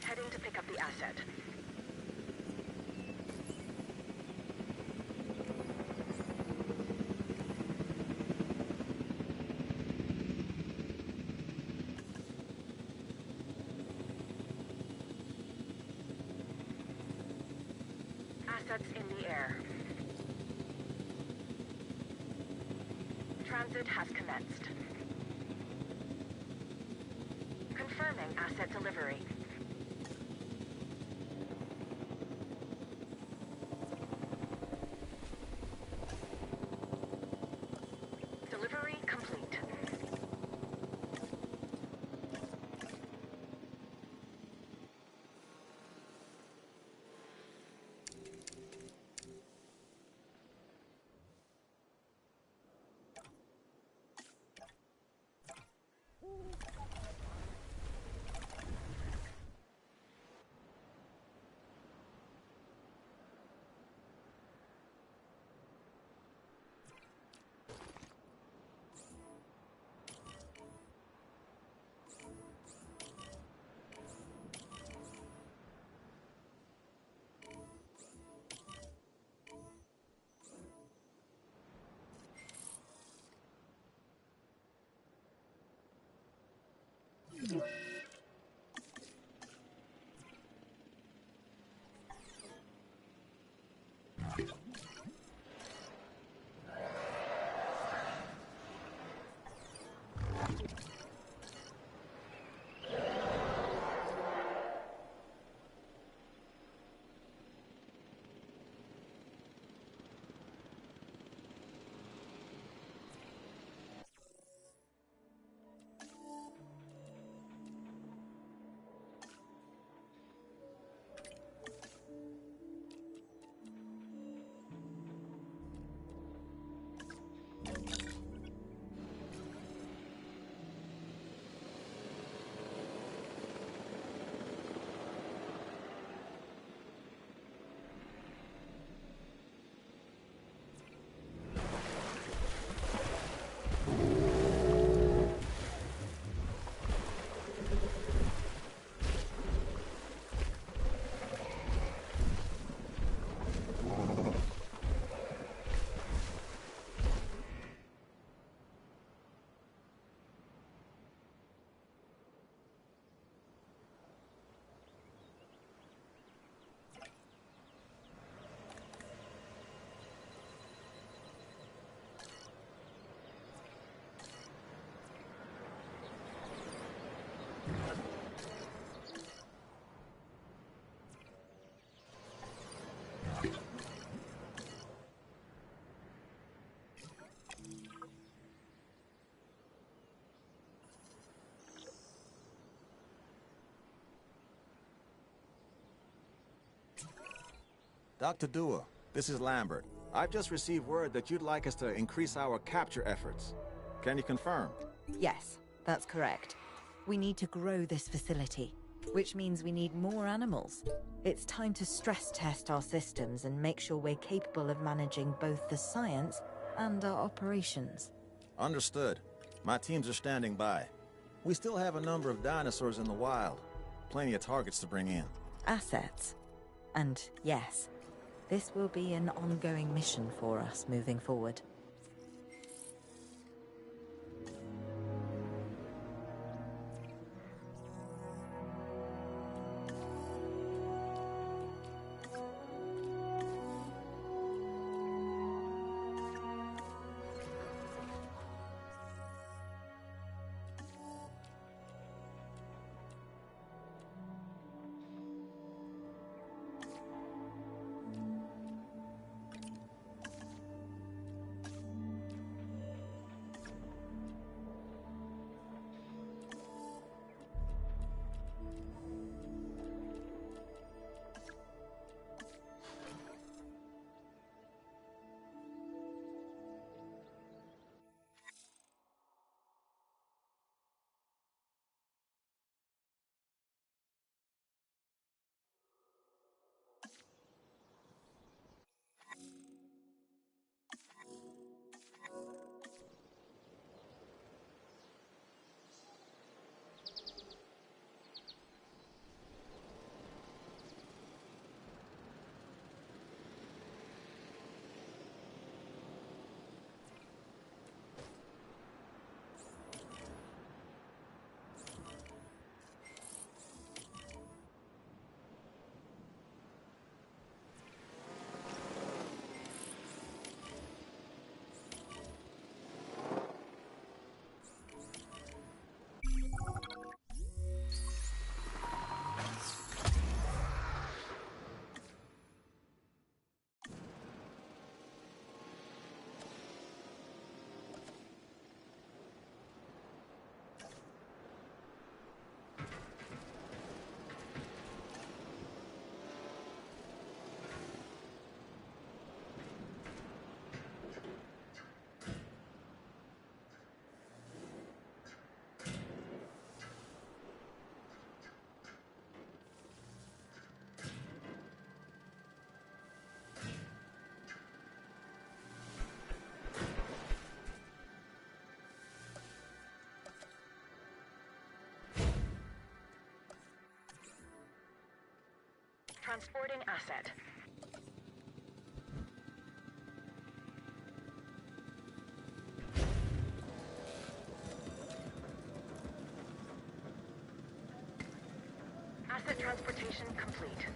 Heading to pick up the asset. Assets in the air. Transit has commenced. Confirming asset delivery. Delivery complete. Dr. Dua, this is Lambert. I've just received word that you'd like us to increase our capture efforts. Can you confirm? Yes, that's correct. We need to grow this facility, which means we need more animals. It's time to stress test our systems and make sure we're capable of managing both the science and our operations. Understood. My teams are standing by. We still have a number of dinosaurs in the wild. Plenty of targets to bring in. Assets. And yes, this will be an ongoing mission for us moving forward. Transporting asset. Asset transportation complete.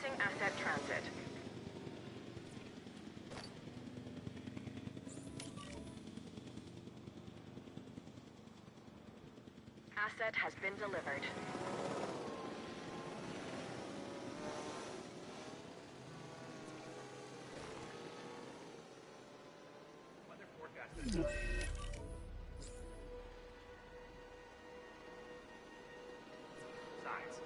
Commencing asset transit. Asset has been delivered. Weather forecast is signs.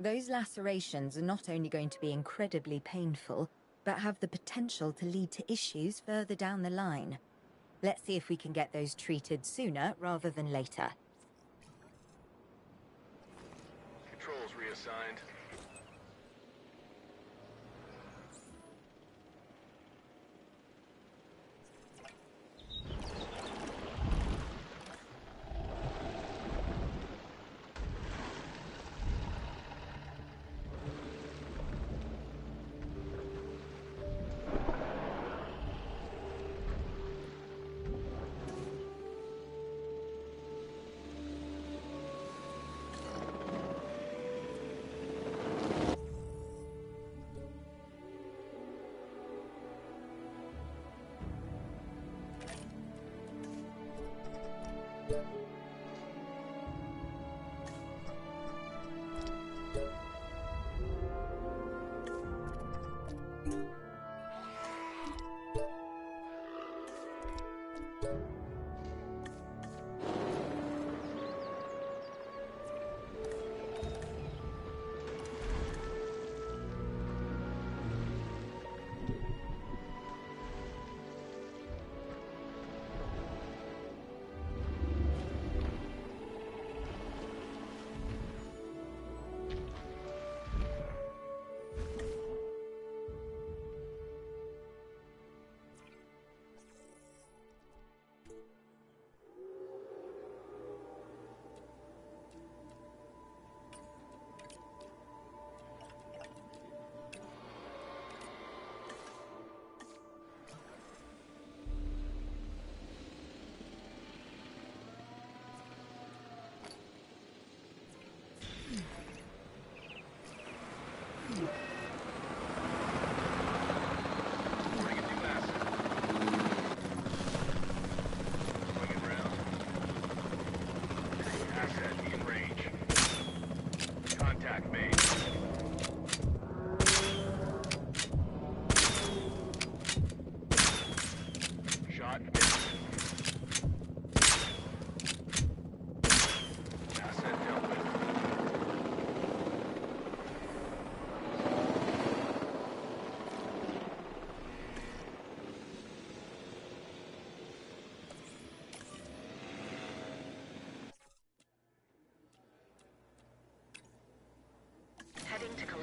Those lacerations are not only going to be incredibly painful, but have the potential to lead to issues further down the line. Let's see if we can get those treated sooner rather than later. Controls reassigned.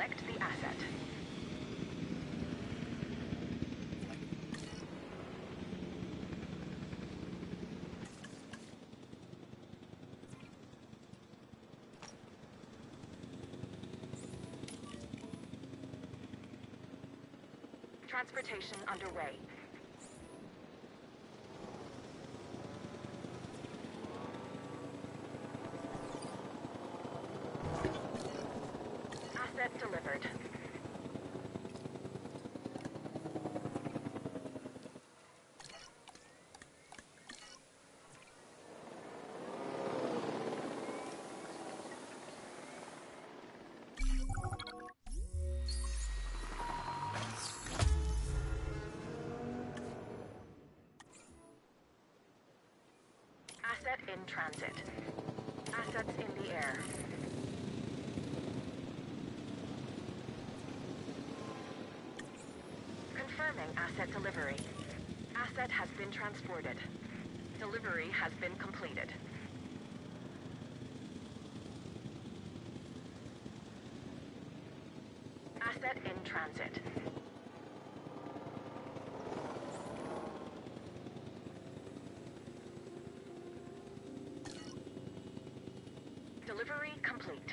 Protect the asset. Transportation underway. Asset delivered. Asset in transit. Assets in the air. Confirming asset delivery. Asset has been transported. Delivery has been completed. Asset in transit. Delivery complete.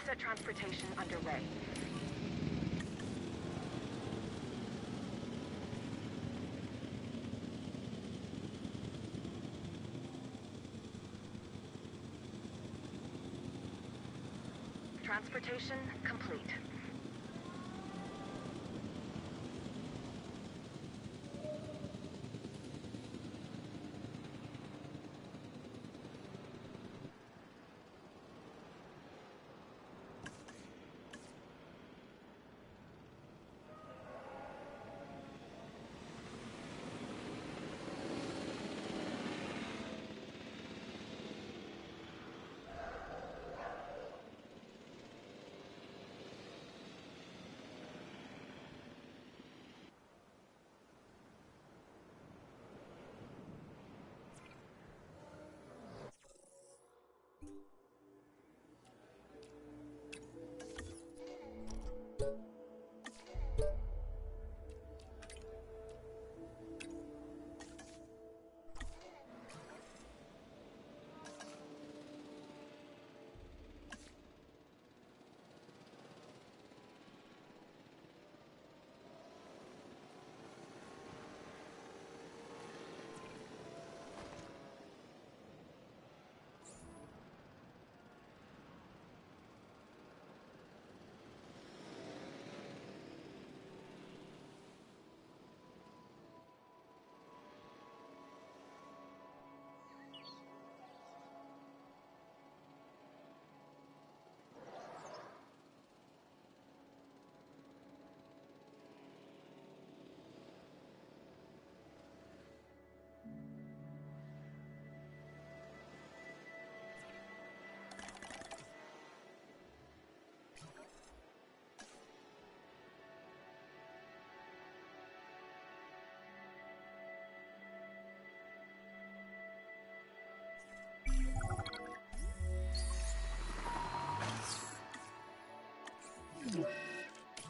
Asset transportation underway. Transportation complete.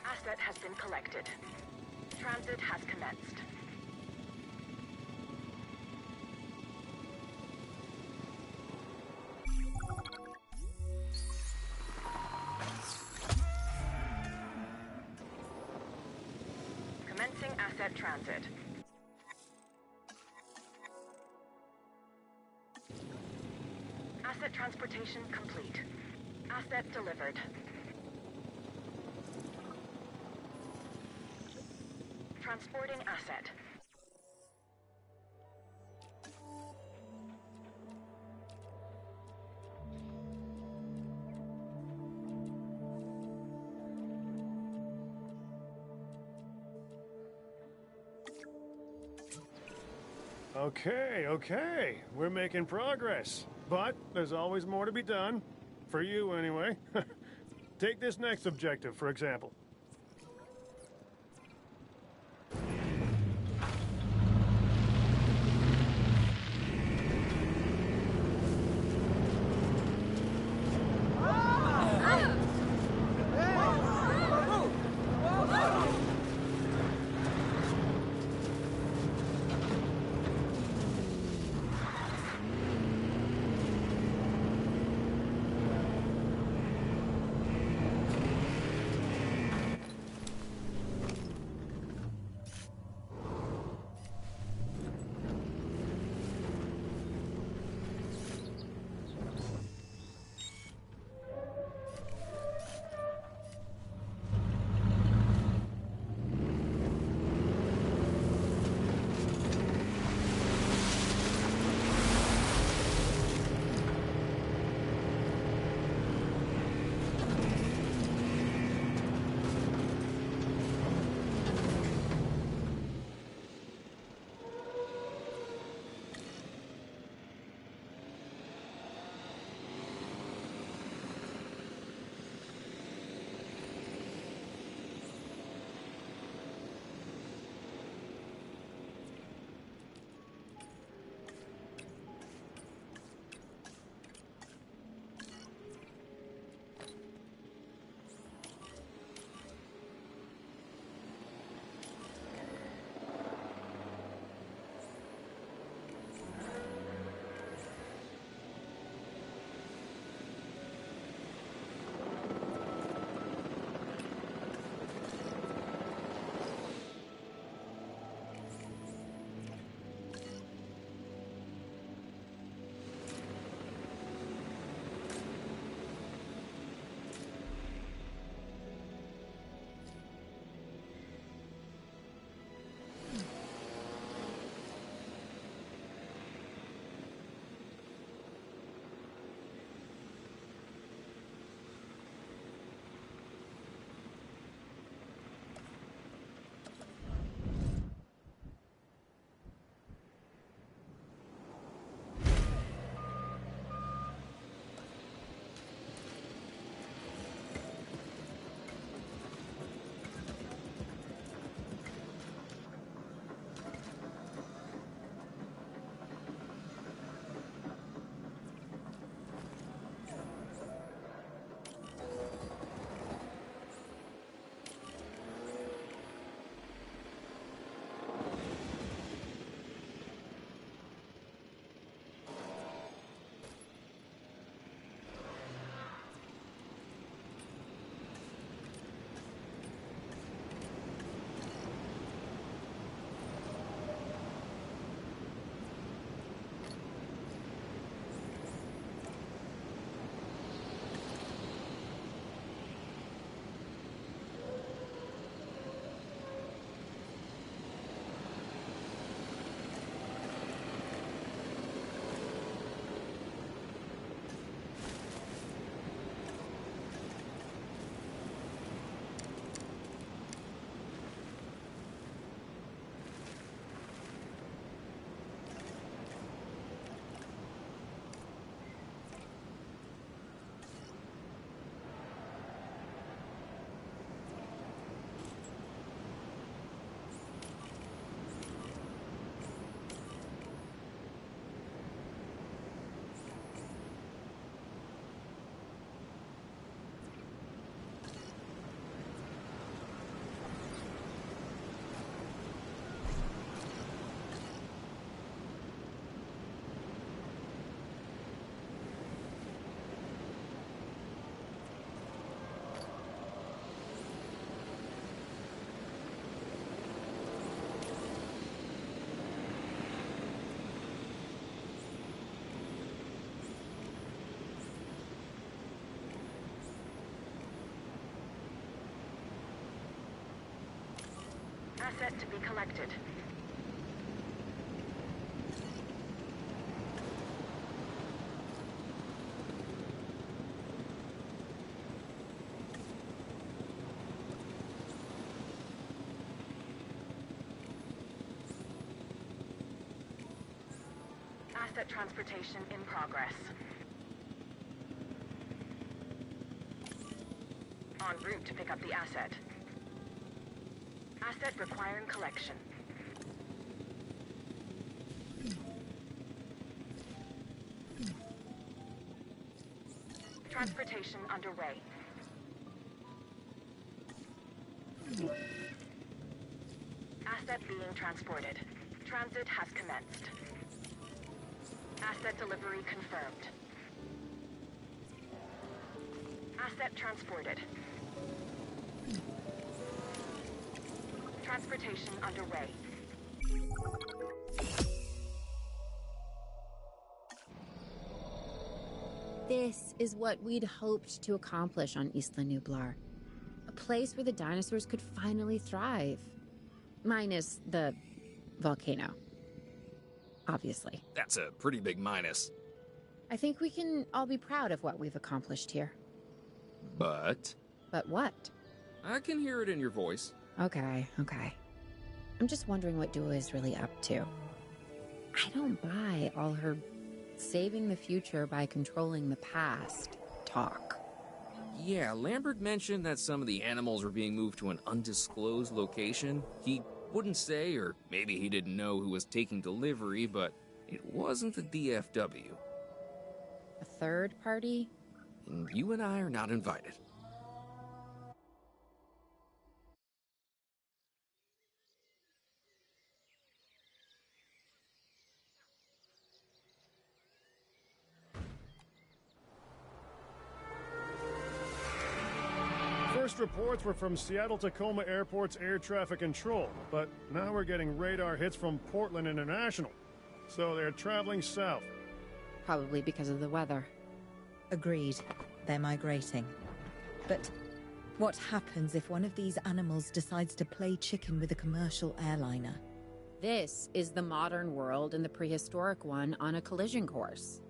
Asset has been collected. Transit has commenced. Commencing asset transit. Asset transportation complete. Asset delivered. Transporting asset. Okay. We're making progress. But there's always more to be done. For you, anyway. Take this next objective, for example. Asset to be collected. Asset transportation in progress. En route to pick up the asset. Asset requiring collection. Transportation underway. Asset being transported. Transit has commenced. Asset delivery confirmed. Asset transported. Transportation underway. This is what we'd hoped to accomplish on Isla Nublar. A place where the dinosaurs could finally thrive. Minus the volcano. Obviously. That's a pretty big minus. I think we can all be proud of what we've accomplished here. But? But what? I can hear it in your voice. Okay. I'm just wondering what Dua is really up to. I don't buy all her saving the future by controlling the past talk. Yeah, Lambert mentioned that some of the animals were being moved to an undisclosed location. He wouldn't say, or maybe he didn't know who was taking delivery, but it wasn't the DFW. A third party? And you and I are not invited. First reports were from Seattle-Tacoma Airport's air traffic control, but now we're getting radar hits from Portland International. So they're traveling south. Probably because of the weather. Agreed. They're migrating. But what happens if one of these animals decides to play chicken with a commercial airliner? This is the modern world and the prehistoric one on a collision course.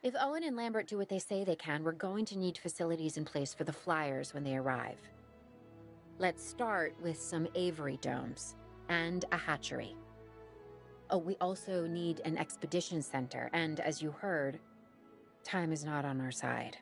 If Owen and Lambert do what they say they can, we're going to need facilities in place for the flyers when they arrive. Let's start with some aviary domes and a hatchery. Oh, we also need an expedition center, and as you heard, time is not on our side.